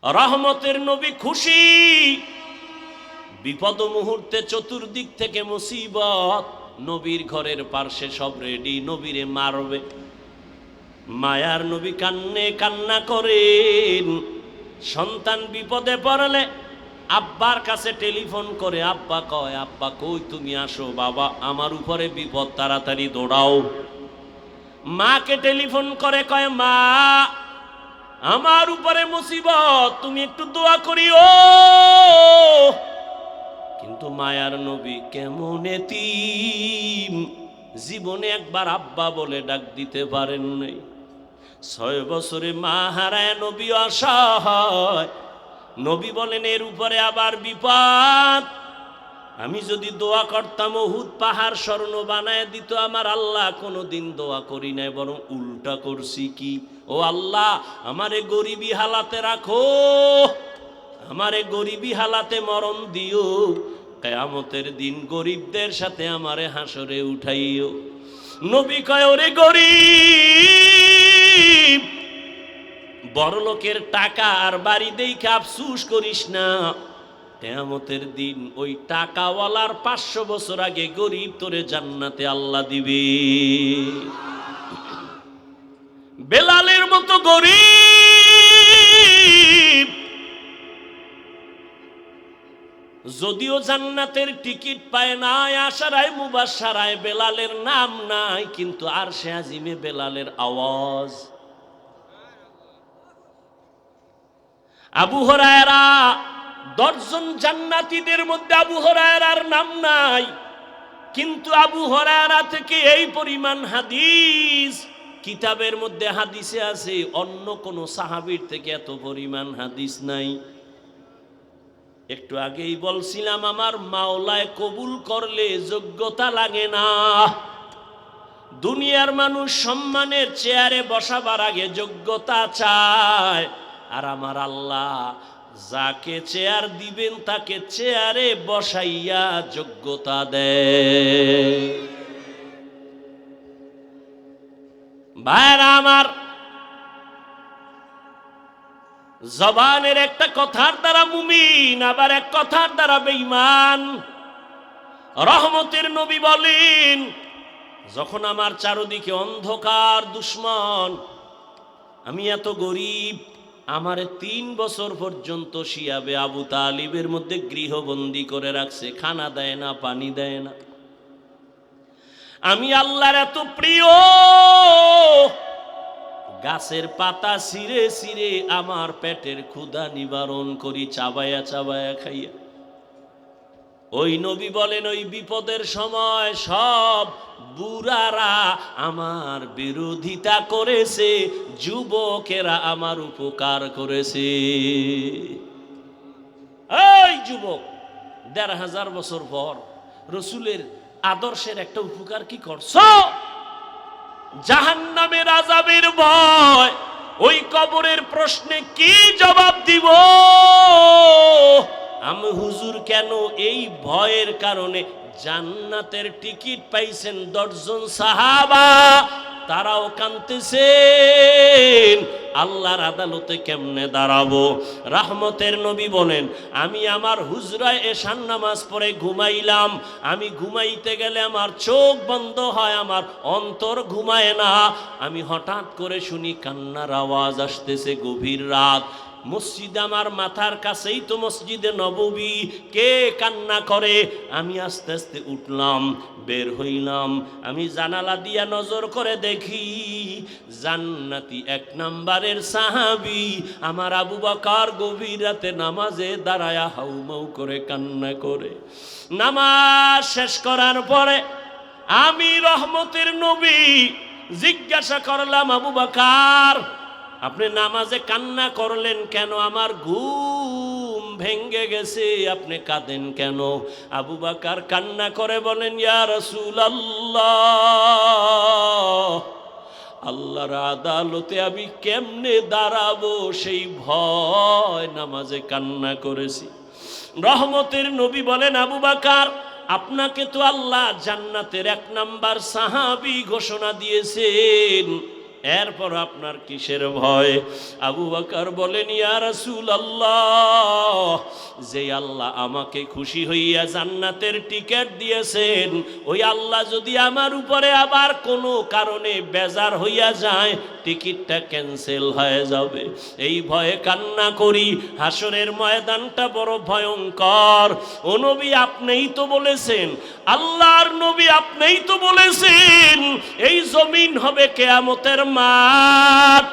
রহমতের নবী খুশি, বিপদ মুহূর্তে চতুর্দিক থেকে মুসিবত, নবীর ঘরের পার্শ্বে সব রেডি, নবীরে মারবে। মায়ার নবী কান্নে কান্না করেন। সন্তান বিপদে পড়লে আব্বার কাছে টেলিফোন করে আব্বা কয়, আব্বা কই তুমি আসো, বাবা আমার উপরে বিপদ, তাড়াতাড়ি দৌড়াও। মাকে টেলিফোন করে কয়, মা আমার উপরে মুসিবত, তুমি একটু দোয়া করিও। কিন্তু মায়ার নবী কেমন এতিম, জীবনে একবার আব্বা বলে ডাক দিতে পারেন নাই। 6 বছরে মা হারায় নবী অসহায়। নবী বলেন এর উপরে আবার বিপদ, আমি যদি দোয়া করতাম উহুদ পাহাড় স্বর্ণ বানায় দিত আমার আল্লাহ। কোনোদিন দোয়া করি নাই, বরং উল্টা করছি কি, ও আল্লাহ আমারে গরিবী হালাতে রাখো, আমারে গরিবী হালাতে মরণ দিও, কিয়ামতের দিন গরিবদের সাথে আমারে হাসরে উঠাইও। নবী কয়, ওরে গরিব, বড়লোকের টাকা আর বাড়ি দেখে আফসুস করিস না, কিয়ামতের দিন ওই টাকাওয়ালার 500 বছর আগে গরিব তোরে জান্নাতে আল্লাহ দিবে। বেলালের মতো গরিব যদিও জান্নাতের টিকিট পায় না, আশারায় মুবাশশারায় বেলালের নাম নাই, কিন্তু আরশে আজিমে বেলালের আওয়াজ। আবু হুরায়রা, 10 জন জান্নাতীদের মধ্যে আবু হুরায়রার নাম নাই, কিন্তু আবু হুরায়রা থেকে এই পরিমাণ হাদিস কিতাবের মধ্যে হাদিসে আছে, অন্য কোন সাহাবীর থেকে এত পরিমাণ হাদিস নাই। একটু আগেই বলছিলাম আমার মাওলায় কবুল করলে যোগ্যতা লাগে না। দুনিয়ার মানুষ সম্মানের চেয়ারে বসাবার আগে যোগ্যতা চায়, আর আমার আল্লাহ যাকে চেয়ার দিবেন তাকে চেয়ারে বসাইয়া যোগ্যতা দেয়। ভাইরা আমার, জবানের একটা কথার দ্বারা মুমিন, আবার এক কথার দ্বারা বেঈমান। রহমতের নবী বলেন, যখন আমার চারদিকে অন্ধকার দুশ্মন, আমি এত গরিব, আমারে 3 বছর পর্যন্ত শিয়াবে আবু তালিবের মধ্যে গৃহবন্দী করে রাখছে, খানা দেয় না, পানি দেয় না। আমি আল্লাহর এত প্রিয়, গাছের পাতা ছিঁড়ে ছিঁড়ে আমার পেটের ক্ষুধা নিবারণ করি, চাবায়া চাবায়া খাইয়া। ওই নবী বলেন, ওই বিপদের সময় সব বুড়ারা আমার বিরোধিতা করেছে, যুবকেরা আমার উপকার করেছে। এই যুবক, 1500 বছর পর রসুলের আদর্শের একটা উপকার কি করছো? জাহান্নামের আযাবের ভয়, ওই কবরের প্রশ্নে কি জবাব দিব? আমি হুজুর কেন এই ভয়ের কারণে জান্নাতের টিকিট পাইছেন 10 জন সাহাবা, তারাও কাঁদতেছেন, আল্লাহর আদালতে কেমনে দাঁড়াবো। রহমতের নবী বলেন, আমি আমার হুজরায় এশার নামাজ পড়ে ঘুমাইলাম, আমি ঘুমাইতে গেলে আমার চোখ বন্ধ হয়, আমার অন্তর ঘুমায় না। আমি হঠাৎ করে শুনি কান্নার আওয়াজ আসতেছে, গভীর রাত, মসজিদ আমার মাথার কাছেই তো মসজিদে নববী, কে কান্না করে? আমি আস্তে আস্তে উঠলাম, বের হইলাম, আমি জানালা দিয়া নজর করে দেখি জান্নাতি 1 নম্বরের সাহাবী আমার আবু বকর গভীর রাতে নামাজে দাঁড়ায়া হাউমাউ করে কান্না করে। নামাজ শেষ করার পরে আমি রহমতের নবী জিজ্ঞাসা করলাম, আবু বকর আপনি নামাজে কান্না করলেন কেন? আমার ঘুম ভেঙ্গে গেছে, আপনি কাঁদেন কেন? আবু বকর কান্না করে বলেন, ইয়া রাসূলুল্লাহ, আল্লাহর আদালতে আমি কেমনে দাঁড়াবো সেই ভয় নামাজে কান্না করেছি। রহমতের নবী বলেন, আবু বকর আপনাকে তো আল্লাহ জান্নাতের 1 নম্বর সাহাবী ঘোষণা দিয়েছেন, এরপর আপনার কিসের ভয়? আবু বকর বলেন, ইয়া রাসূলুল্লাহ, যে আল্লাহ আমাকে খুশি হইয়া জান্নাতের টিকিট দিয়েছেন, ওই আল্লাহ যদি আমার উপরে আবার কোনো কারণে বেজার হইয়া যায়, টিকিটটা ক্যান্সেল হয়ে যাবে, এই ভয়ে কান্না করি। হাসরের ময়দানটা বড় ভয়ঙ্কর। ও নবী, আপনিই তো বলেছেন, আল্লাহর নবী আপনিই তো বলেছেন এই জমিন হবে কিয়ামতের মাঠ,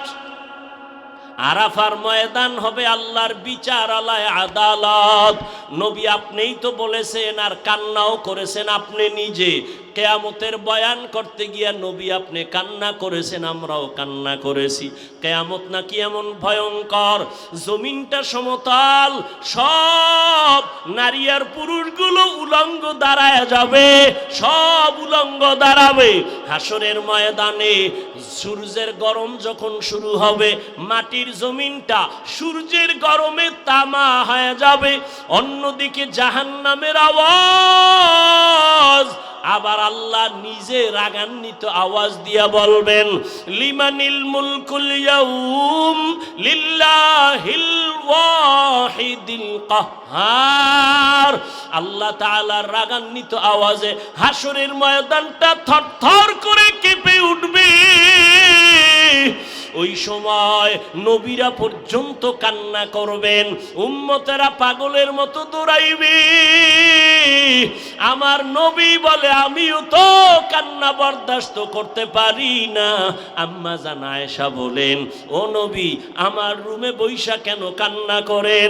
আরাফার ময়দান হবে আল্লাহর বিচারালয়, আদালত। নবী আপনিই তো বলেছেন, আর কান্নাও করেছেন আপনি নিজে। কিয়ামতের বয়ান করতে গিয়া নবী আপনি কান্না করেছেন, আমরাও কান্না করেছি। কিয়ামত নাকি এমন ভয়ঙ্কর, জমিনটা সমতল, সব নারী আর পুরুষগুলো উলঙ্গ দাঁড়ায় যাবে, সব উলঙ্গ দাঁড়াবে। হাসরের ময়দানে সূর্যের গরম যখন শুরু হবে, মাটির জমিনটা সূর্যের গরমে তামা হয়ে যাবে। অন্যদিকে জাহান্নামের আওয়াজ, আবার আল্লাহ নিজে রাগান্বিত আওয়াজ দিয়া বলবেন, লিমানিল মুলকুল ইয়াউম লিল্লাহিল ওয়াহিদিল কাহ্হার। আল্লাহ তাআলার রাগান্বিত আওয়াজে হাসরের ময়দানটা থরথর করে কেঁপে উঠবে। ওই সময় নবীরা পর্যন্ত কান্না করবেন, উম্মতেরা পাগলের মতো দৌড়াইবে। আমার নবী বলে, আমিও তো কান্না বরদাস্ত করতে পারি না। আম্মা জান আয়েশা বলেন, ও নবী, আমার রুমে বৈশা কেন কান্না করেন?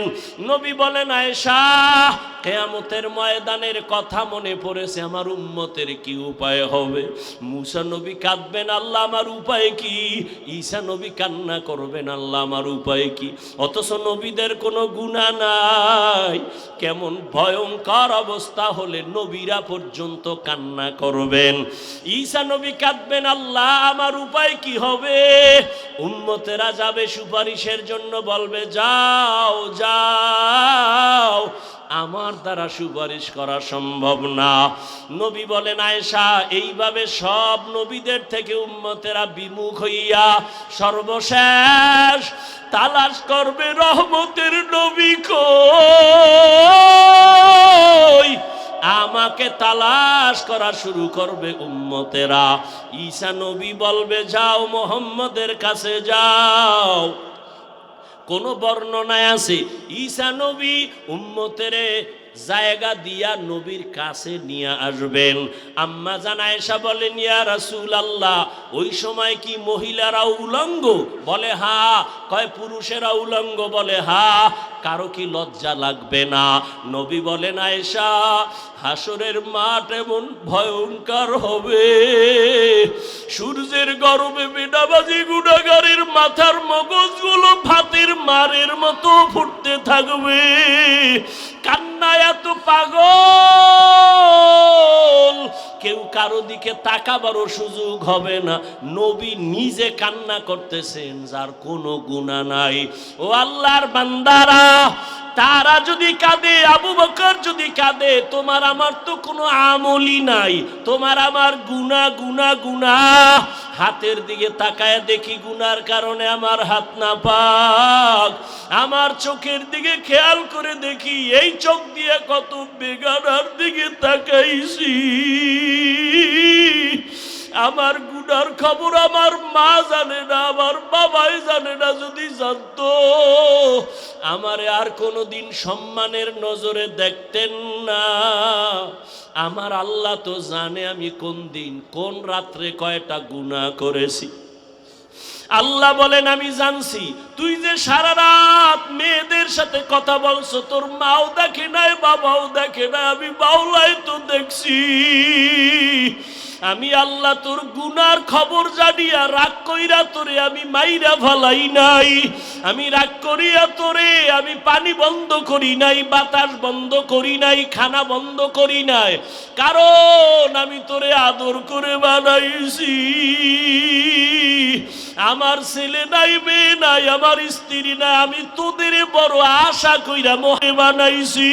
নবী বলেন, আয়েশা, কিয়ামতের ময়দানের কথা মনে পড়েছে, আমার উম্মতের কি উপায় হবে? মুসা নবী কাঁদবেন, আল্লাহ আমার উপায় কি? ঈসা নবী কান্না করবেন, আল্লাহ আমার উপায় কি? অথচ নবীদের কোনো গুনাহ নাই। কেমন ভয়ঙ্কর অবস্থা হলে নবীরা পর্যন্ত কান্না করবেন। ঈসা নবী কাঁদবেন, আল্লাহ আমার উপায় কি হবে? উম্মতেরা যাবে সুপারিশের জন্য, বলবে, যাও যাও, আমার দ্বারা সুপারিশ করা সম্ভব না। নবী বলেন, আয়েশা, এইভাবে সব নবীদের থেকে উম্মতেরা বিমুখ হইয়া সর্বশেষ তালাশ করবে রহমতের নবী কই, আমাকে তালাশ করা শুরু করবে উম্মতেরা। ঈসা নবী বলবে, যাও মুহাম্মদের কাছে যাও। কোন বর্ণনায় আছে ঈসা নবী উম্মতেরে জায়গা দিয়া নবীর কাছে নিয়ে আসবেন। আম্মা জান আয়েশা বলেন, ইয়া রাসূলুল্লাহ, ওই সময় কি মহিলারাও উলঙ্গ? বলে হা। কয় পুরুষেরা উলঙ্গ? বলে হা। কারো কি লজ্জা লাগবে না? নবী বলেন, আয়েশা, হাসরের মাঠ এমন ভয়ঙ্কর হবে, সূর্যের গরমে বেনামাজি গুনাহগারের মাথার মগজগুলো ভাতের মারের মতো ফুটতে থাকবে। কান্নায় এত পাগল, কেউ কারো দিকে তাকাবারও সুযোগ হবে না। নবী নিজে কান্না করতেছেন, যার কোনো গুনাহ নাই। ও আল্লাহর বান্দারা, তারা যদি কাঁদে, আবু বকর যদি কাঁদে, তোমার আমার তো কোনো আমলই নাই, তোমার আমার গুনাহ গুনাহ গুনাহ। হাতের দিকে তাকায় দেখি গুনার কারণে আমার হাত নাপাক। আমার চোখের দিকে খেয়াল করে দেখি, এই চোখ দিয়ে কত বেগানার দিকে তাকাইছি। আমার গুনার খবর আমার মা জানে না, আমার বাবাই জানে না। যদি জানতো, আমারে আর কোনোদিন সম্মানের নজরে দেখতেন না। আমার আল্লাহ তো জানে আমি কোন দিন কোন রাত্রে কয়টা গুনাহ করেছি। আল্লাহ বলেন, আমি জানছি তুই যে সারা রাত মেয়েদের সাথে কথা বলছো, তোর মাও দেখে নাই, বাবাও দেখে নাই, আমি বাউলাই তো দেখছি। আমি আল্লাহ তোর গুনার খবর জানিয়া রাগ কইরা তোরে আমি মাইরা ফালাই নাই। আমি রাগ করিয়া তোরে আমি পানি বন্ধ করি নাই, বাতাস বন্ধ করি নাই, খানা বন্ধ করি নাই, কারণ আমি তোরে আদর করে বানাইছি। আমার ছেলে নাই, মেয়ে নাই, আমার স্ত্রী নাই, আমি তোদের বড় আশা কইরা মোহে বানাইছি।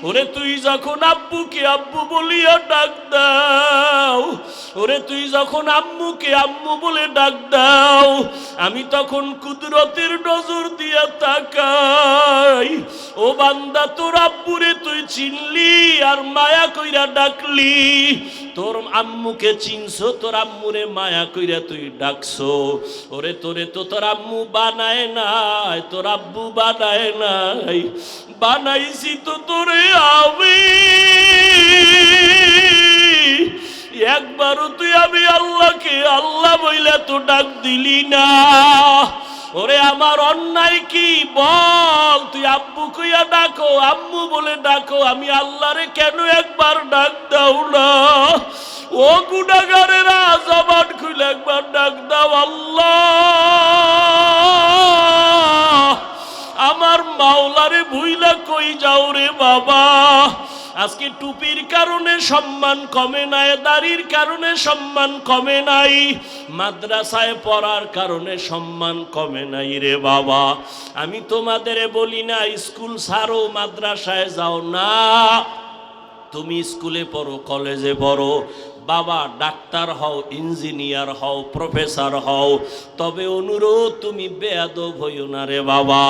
ওরে তুই যখন আব্বুকে আব্বু বলিয়া ডাক দাও, ওরে তুই যখন আম্মুকে আম্মু বলে ডাক দাও, আমি তখন কুদরতের নজর দিয়া তাকাই। ও বান্দা, তোর আব্বুরে তুই চিনলি আর মায়া কইরা ডাকলি। তোর আম্মুকে চিনছো, তোর আম্মুরে মায়া কইরা তুই ডাকছো। ওরে তোরে তো তোর আম্মু বানায় নাই, তোর আব্বু বানায় নাই, বানাইছি তো তোরে আমি। একবারও তুই আমি আল্লাহকে আল্লাহ বইলা তো ডাক দিলি না। ওরে আমার অন্যায় কি বল? তুই আব্বু কইয়া ডাকো, আম্মু বলে ডাকো, আমি আল্লাহরে কেন একবার ডাক দাও না? ও গুনাহগারেরা, জবান খুলে একবার ডাক দাও, আল্লাহ আমার মাওলারে ভুইলা কই যাও রে বাবা। আজকে টুপির কারণে সম্মান কমে নাই, দাড়ির কারণে সম্মান কমে নাই, মাদ্রাসায় পড়ার কারণে সম্মান কমে নাই রে বাবা। আমি তোমাদের বলি না স্কুল ছাড়ো, মাদ্রাসায় যাও না। তুমি স্কুলে পড়ো, কলেজে পড়ো, বাবা ডাক্তার হও, ইঞ্জিনিয়ার হও, প্রফেসর হও, তবে অনুরোধ তুমি বেয়াদব হইও না রে বাবা।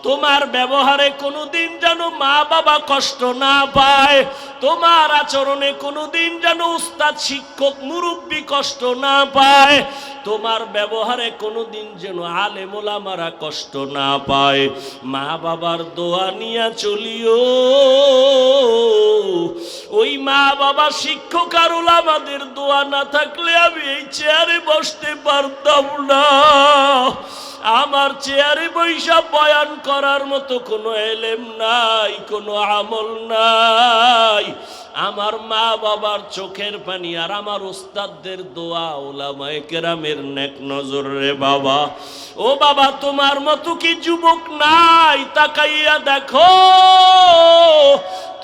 তোমার ব্যবহারে কোনোদিন যেন মা বাবা কষ্ট না পায়, তোমার আচরণে কোনোদিন যেন উস্তাদ শিক্ষক মুরব্বী কষ্ট না পায়, তোমার ব্যবহারে কোনোদিন যেন আলেম ওলামারা কষ্ট না পায়। মা বাবার দোয়া নিয়া চলিও। ওই মা বাবা শিক্ষক আর ওলামাদের দোয়া না থাকলে আমি এই চেয়ারে বসতে পারতাম না। আমার চেয়ারে বৈশা বয়ান করার মতো কোনো এলেম নাই, কোনো আমল নাই। আমার মা বাবার চোখের পানি আর আমার উস্তাদদের দোয়া, ওলামায়ে কেরামের নেক নজর রে বাবা। ও বাবা, তোমার মতো কি যুবক নাই? তাকাইয়া দেখো,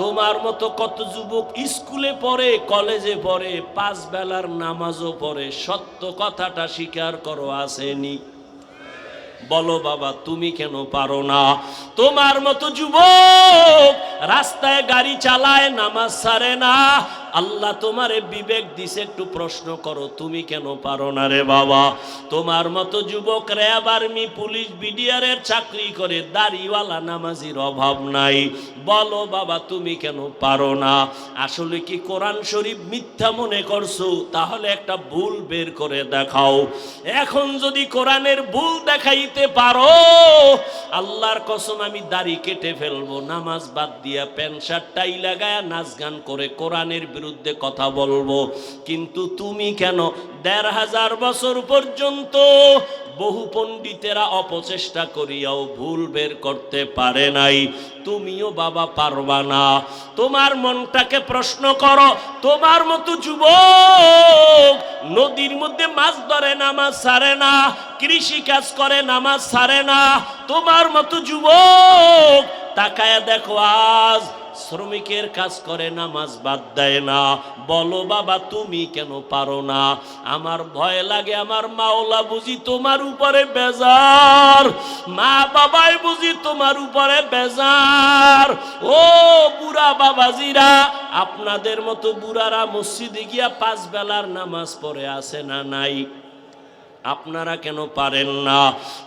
তোমার মতো কত যুবক স্কুলে পড়ে, কলেজে পড়ে, 5 বেলার নামাজও পড়ে। সত্য কথাটা স্বীকার করো, আসেনি? বলো বাবা, তুমি কেন পারো না? তোমার মতো যুবক রাস্তায় গাড়ি চালায়, নামাজ ছাড়ে না। আল্লাহ তোমারে বিবেক দিছে, একটু প্রশ্ন করো, তুমি কেন পারো না রে বাবা? তোমার মতো যুবক র্যাব, আর্মি, পুলিশ, বিডিআরের চাকরি করে, দাড়িওয়ালা নামাজির অভাব নাই। বলো বাবা, তুমি কেন পারো না? আসলে কি কোরআন শরীফ মিথ্যা মনে করছো? তাহলে একটা ভুল বের করে দেখাও। এখন যদি কোরআনের ভুল দেখাইতে পারো, আল্লাহর কসম আমি দাড়ি কেটে ফেলবো, নামাজ বাদ দিয়া প্যান্ট শার্ট টাই লাগায়া নাচ গান করে কোরআনের বিরুদ্ধে কথা বলবো। কিন্তু তুমি কেন 1500 বছর পর্যন্ত বহু পণ্ডিতেরা অপচেষ্টা করিয়াও ভুল বের করতে পারে নাই, তুমিও বাবা পারবা না? তোমার মনটাকে প্রশ্ন করো। তোমার মতো যুবক নদীর মধ্যে মাছ ধরে, নামাজ ছাড়ে না, কৃষি কাজ করে, নামাজ ছাড়ে না। তোমার মতো যুবক তাকায়া দেখো, আজ শ্রমিকের কাজ করে, নামাজ বাদ দেয় না। বলো বাবা, তুমি কেন পারো না? আমার ভয় লাগে, আমার মাওলা বুঝি তোমার উপরে বেজার, মা বাবাই বুঝি তোমার উপরে বেজার। ও বুড়া বাবাজিরা, আপনাদের মতো বুড়ারা মসজিদে গিয়া 5 বেলার নামাজ পড়ে আছে না নাই? আপনারা কেন পারেন না?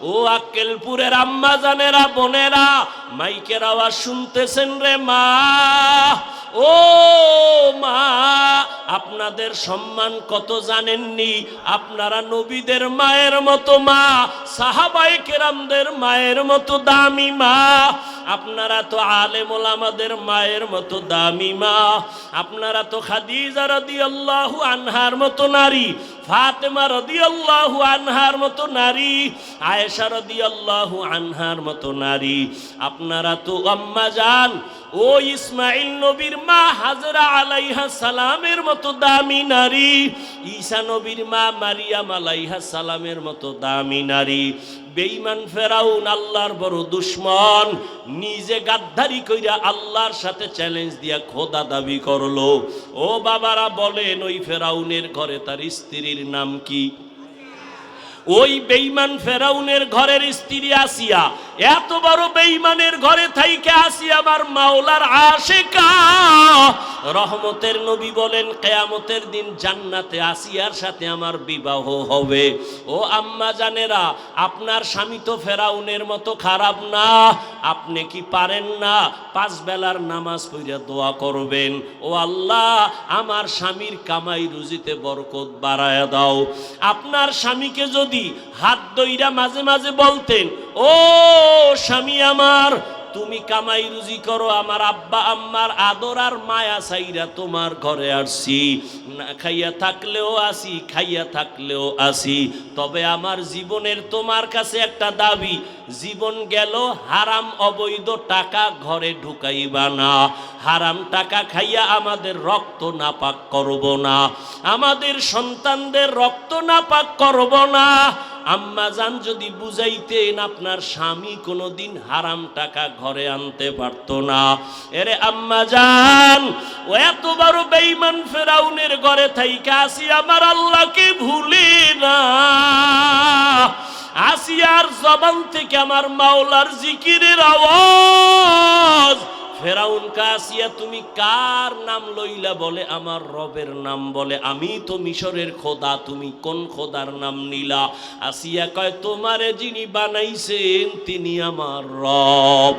ও আক্কেলপুরের আম্মা জানেরা, বোনেরা, মাইকের আওয়াজ শুনতেছেন রে মা? ও মা, আপনাদের সম্মান কত জানেননি? আপনারা নবীদের মায়ের মতো মা, সাহাবায়ে কেরামদের মায়ের মতো দামি মা। আপনারা তো আলেম ওলামাদের মায়ের মতো দামি মা। আপনারা তো খাদিজা রাদিয়াল্লাহু আনহার মতো নারী, ফাতেমা রাদিয়াল্লাহু আনহার মতো নারী, আয়েশা রাদিয়াল্লাহু আনহার মতো নারী। আপনারা তো আম্মা জান, ও ইসমাইল নবীর মা হাজরা আলাইহা সালামের মতো দামি নারী, ঈসা নবীর মা মারিয়াম আলাইহা সালামের মতো দামি নারী। বেঈমান ফেরাউন আল্লাহর বড় দুশমন, নিজে গাদ্দারি কইরা আল্লাহর সাথে চ্যালেঞ্জ দিয়া খোদা দাবি করলো। ও বাবারা বলেন, ওই ফেরাউনের ঘরে তার স্ত্রীর নাম কি? ওই বেঈমান ফেরাউনের ঘরের স্ত্রী আসিয়া এত বড় বেঈমানের ঘরে থাইকে আসিয়া আমার মাওলার আশিকা। রহমতের নবী বলেন কিয়ামতের দিন জান্নাতে আসিয়ার সাথে আমার বিবাহ হবে। ও আম্মা জানেরা, আপনার স্বামী তো ফেরাউনের মতো খারাপ না। আপনি কি পারেন না 5 বেলার নামাজ পড়ে দোয়া করবেন, ও আল্লাহ আমার স্বামীর কামাই রুজিতে বরকত বাড়ায়া দাও। আপনার স্বামীকে যদি হাত ধইরা মাঝে মাঝে বলতেন, ও স্বামী আমার, তুমি কামাই রুজি করো, আমার আব্বা আম্মার আদর আর মায়া চাইরা তোমার ঘরে আসছি, না খাইয়া থাকলেও আসি, খাইয়া থাকলেও আসি, তবে আমার জীবনের তোমার কাছে একটা দাবি, জীবন গেল হারাম অবৈধ টাকা ঘরে ঢুকাইবা না, হারাম টাকা খাইয়া আমাদের রক্ত নাপাক করব না, আমাদের সন্তানদের রক্ত নাপাক করব না। আম্মা জান যদি বুঝাইতেন আপনার স্বামী কোনোদিন হারাম টাকা ঘরে আনতে পারতো না। এরে আম্মা জান, ও এত বড় বেঈমান ফেরাউনের ঘরে থাইকা আসি আমার আল্লাহকে ভুলি না। আসিয়ার জবান থেকে আমার মাওলার জিকিরের আওয়াজ। ফেরাউন কাসিয়া, তুমি কার নাম লইলা? বলে আমার রবের নাম। বলে আমি তো মিশরের খোদা, তুমি কোন খোদার নাম নিলা? আসিয়া কয় তোমারে যিনি বানাইছেন তিনি আমার রব।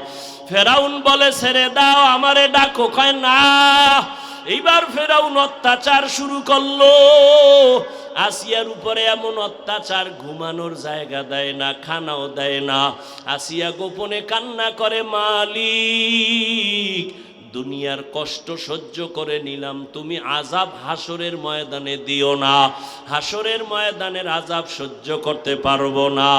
ফেরাউন বলে ছেড়ে দাও, আমারে ডাকো। কয় না। এইবার ফেরাউন অত্যাচার শুরু করলো। আসিয়ার উপরে এমন অত্যাচার, ঘুমানোর জায়গা দেয় না, খানাও দেয় না। আসিয়া গোপনে কান্না করে, মালিক দুনিয়ার কষ্ট সহ্য করে নিলাম, তুমি আযাব হাসরের ময়দানে দিও না, হাসরের ময়দানের আযাব সহ্য করতে পারবো না।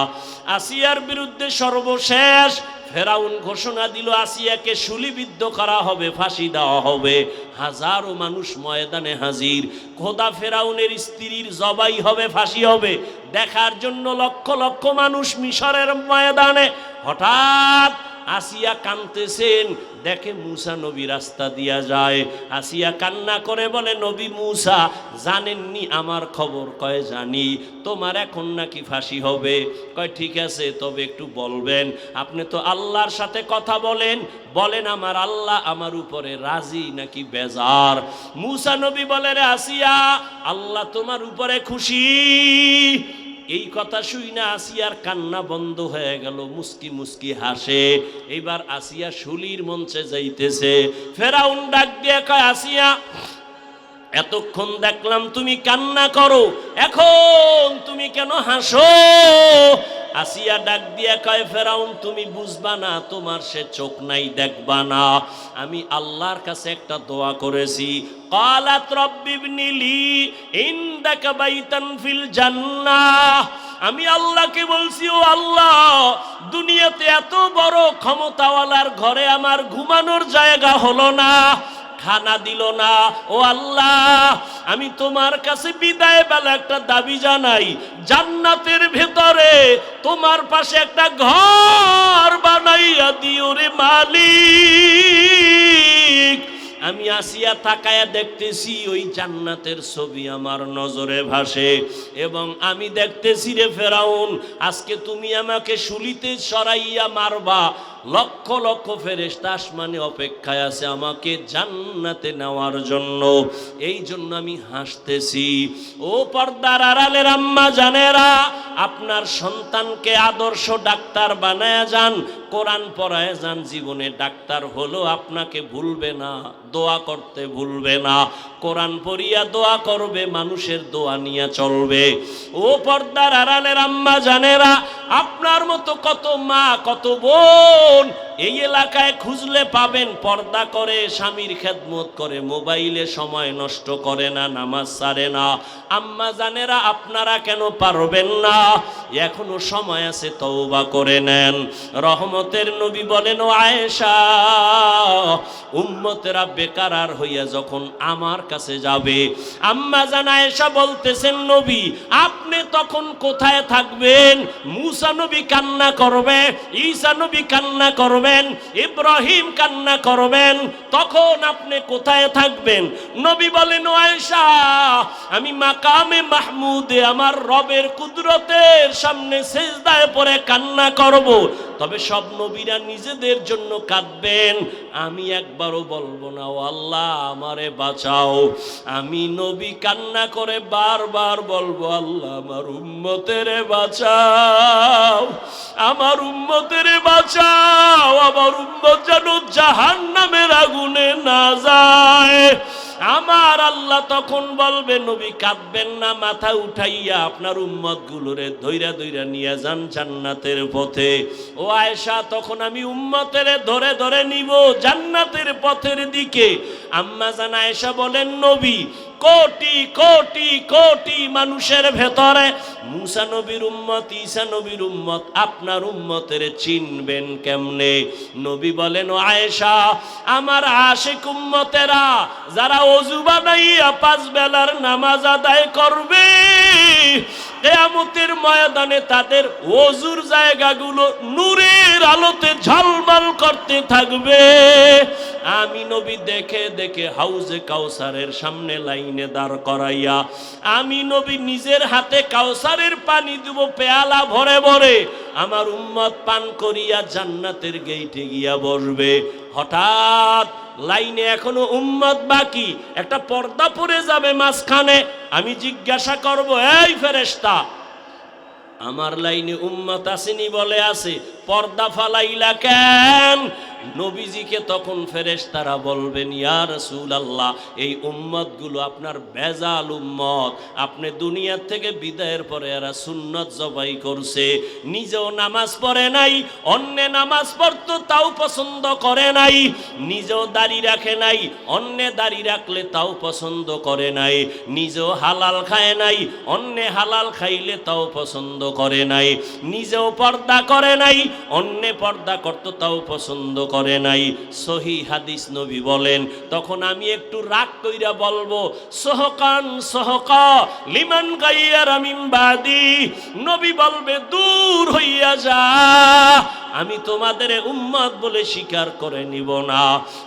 আসিয়ার বিরুদ্ধে সর্বশেষ ফেরাউন ঘোষণা দিল, আসিয়াকে শুলিবিদ্ধ করা হবে, ফাঁসি দেওয়া হবে। হাজারো মানুষ ময়দানে হাজির। খোদা ফেরাউনের স্ত্রীর জবাই হবে, ফাঁসি হবে, দেখার জন্য লক্ষ লক্ষ মানুষ মিশরের ময়দানে। হঠাৎ আসিয়া কাঁদতেছেন, দেখে মূসা নবী রাস্তা দিয়া যায়। আসিয়া কান্না করে বলে, নবী মূসা জানেননি আমার খবর? কয় জানি। তোমার এখন নাকি ফাঁসি হবে? কয় ঠিক আছে, তবে একটু বলবেন, আপনি তো আল্লাহর সাথে কথা বলেন, বলেন আমার আল্লাহ আমার উপরে রাজি নাকি বেজার? মূসা নবী বলে, রে আসিয়া, আল্লাহ তোমার উপরে খুশি। এই কথা শুই না আসিয়ার কান্না বন্ধ হয়ে গেল, মুস্কি মুস্কি হাসে। এইবার আসিয়া শুলির মঞ্চে যাইতেছে। ফেরাউন ডাক দিয়ে কয়, আসিয়া এতক্ষণ দেখলাম তুমি কান্না করো, এখন তুমি কেন হাসো? আসিয়া ডাক দিয়া কয়, ফেরাউন তুমি বুঝবা না, তোমার সে চোখ নাই, দেখবা না। আমি আল্লাহর কাছে একটা দোয়া করেছি, ক্বালাত রাব্বিবনি লি ইনদাকা বাইতান ফিল জান্নাহ। আমি আল্লাহকে বলছি, ও আল্লাহ দুনিয়াতে এত বড় ক্ষমতাওয়ালার ঘরে আমার ঘুমানোর জায়গা হলো না, খানা দিল না। ও আল্লাহ আমি তোমার কাছে বিদায় বেলা একটা দাবি জানাই, জান্নাতের ভেতরে তোমার পাশে একটা ঘর বানাইয়া দিও রে মালিক। আমি আসিয়া তাকায়া দেখতেছি ওই জান্নাতের ছবি আমার নজরে ভাসে, এবং আমি দেখতেছি রে ফেরাউন, আজকে তুমি আমাকে শুলিতে সরাইয়া মারবা, লক্ষ লক্ষ ফেরেশতা আসমানে অপেক্ষায় আছে আমাকে জান্নাতে নেওয়ার জন্য। এই জন্য আমি হাসতেছি। ও পর্দার আড়ালের আম্মা জানেরা, আপনার সন্তানকে আদর্শ ডাক্তার বানায়া যান, কোরআন পড়ায় যান, জীবনে ডাক্তার হলো আপনাকে ভুলবে না, দোয়া করতে ভুলবে না, কোরআন পড়িয়া দোয়া করবে, মানুষের দোয়া নিয়ে চলবে। ও পর্দার আড়ালের আম্মা জানেরা, আপনার মতো কত মা কত বোন এই এলাকায় খুঁজলে পাবেন, পর্দা করে, স্বামীর খেদমত করে, মোবাইলে সময় নষ্ট করে না, নামাজ ছাড়ে না। আম্মা জানেরা আপনারা কেন পারবেন না? এখনো সময় আছে, তওবা করে নেন। রহমতের নবী বলেন, ও আয়েশা, উম্মতেরা বেকার আর হইয়া যখন আমার কাছে যাবে, আম্মা জান আয়েশা বলতেছেন, নবী আপনি তখন কোথায় থাকবেন? মুসা নবী কান্না করবে, ঈসা নবী কান্না করবে, করবেন, ইব্রাহিম কান্না করবেন, তখন আপনি কোথায় থাকবেন? নবী বলেন, ও আয়েশা, আমি মাকামে মাহমুদে আমার রবের কুদরতের সামনে সিজদায় পড়ে কান্না করব। তবে সব নবীরা নিজেদের জন্য কাঁদবেন, আমি একবারও বলবো না ও আল্লাহ আমারে বাঁচাও। আমি নবী কান্না করে বারবার বলবো, আল্লাহ আমার উম্মতের বাঁচাও, আমার উম্মতের বাঁচাও, আমার উম্মত যেন জাহান্নামের আগুনে না যায়। আমার আল্লাহ তখন বলবে, নবী কাঁদবেন না, মাথা উঠাইয়া আপনার উম্মত গুলোরে ধইরা ধইরা নিয়ে যান জান্নাতের পথে। ও আয়েশা, তখন আমি উম্মতের ধরে ধরে নিব জান্নাতের পথের দিকে। আম্মা জান আয়েশা বলেন, নবী কোটি কোটি কোটি মানুষের ভেতরে মুসা নবীর উম্মত, ঈসা নবীর উম্মত, আপনার উম্মতের চিনবেন কেমনে? নবী বলেন, ও আয়েশা, আমার আশিক উম্মতেরা যারা ওযু বানাইয়া 5 বেলার নামাজ আদায় করবে, কিয়ামতের ময়দানে তাদের ওযুর জায়গাগুলো নূরের আলোতে ঝলমল করতে থাকবে। আমি নবী দেখে দেখে হাউজে কাউসারের সামনে লাইনে দাঁড় করাইয়া আমি নবী নিজের হাতে কাউসারের পানি দেব পেয়ালা ভরে ভরে, আমার উম্মত পান করিয়া জান্নাতের গেইটে গিয়া বসবে। হঠাৎ লাইনে এখনো উম্মত বাকি, একটা পর্দা পড়ে যাবে মাঝখানে। আমি জিজ্ঞাসা করব, এই ফেরেশতা, আমার লাইনে উম্মত আসেনি? বলে আছে। পর্দা ফালাইলা কেন? নবীজিকে তখন ফেরেশতারা বলবেন, ইয়া রাসূলুল্লাহ, এই উম্মতগুলো আপনার বেজাল উম্মত, আপনি দুনিয়া থেকে বিদায়ের পরে এরা সুন্নত জবাই করছে, নিজেও নামাজ পড়ে নাই, অন্য নামাজ পড়তো তাও পছন্দ করে নাই, নিজেও দাড়ি রাখে নাই, অন্য দাড়ি রাখলে তাও পছন্দ করে নাই, নিজেও হালাল খায় নাই, অন্য হালাল খাইলে তাও পছন্দ করে নাই, নিজেও পর্দা করে নাই, অন্য পর্দা করতো তাও পছন্দ করে নাই। সহি হাদিস নবী বলেন, তখন আমি একটু রাগ কইরা বলবো, সহকান সহকা লিমান গাইয়ারা মিন বাদি। নবী বলবে, দূর হইয়া যা, আমি তোমাদের উম্মত বলে স্বীকার করে নিব না।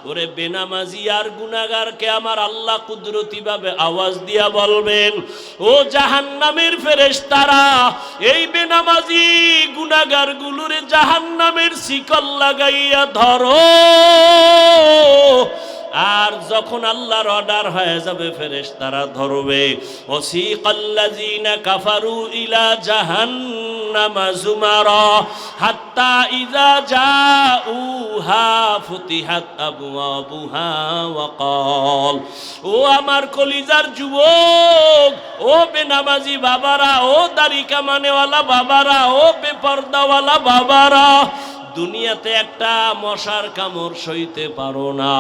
ওরে বেনামাজি আর গুনাহগারকে আমার আল্লাহ কুদরতি ভাবে আওয়াজ দিয়া বলবেন, ও জাহান্নামের ফেরেশতারা, এই বেনামাজি গুনাহগার গুলোরে জাহান্নামের শিকল লাগাইয়া ধরো। আর যখন আল্লাহর অর্ডার হয়ে যাবে ফেরেশতারা ধরবে। ওয়াসিকাল্লাযিনা কাফারু ইলা জাহান্নামা যুমারা হাত্তা ইযা জাউহা ফুতিহাত আবওয়াবুহা ওয়া ক্বাল, ও আমার কলিজার যুবক, ও বেনামাজি বাবারা, ও দাড়ি কামানেওয়ালা বাবারা, ও বেপরদাওয়ালা বাবারা, দুনিয়াতে একটা মশার কামড় সইতে পারো না,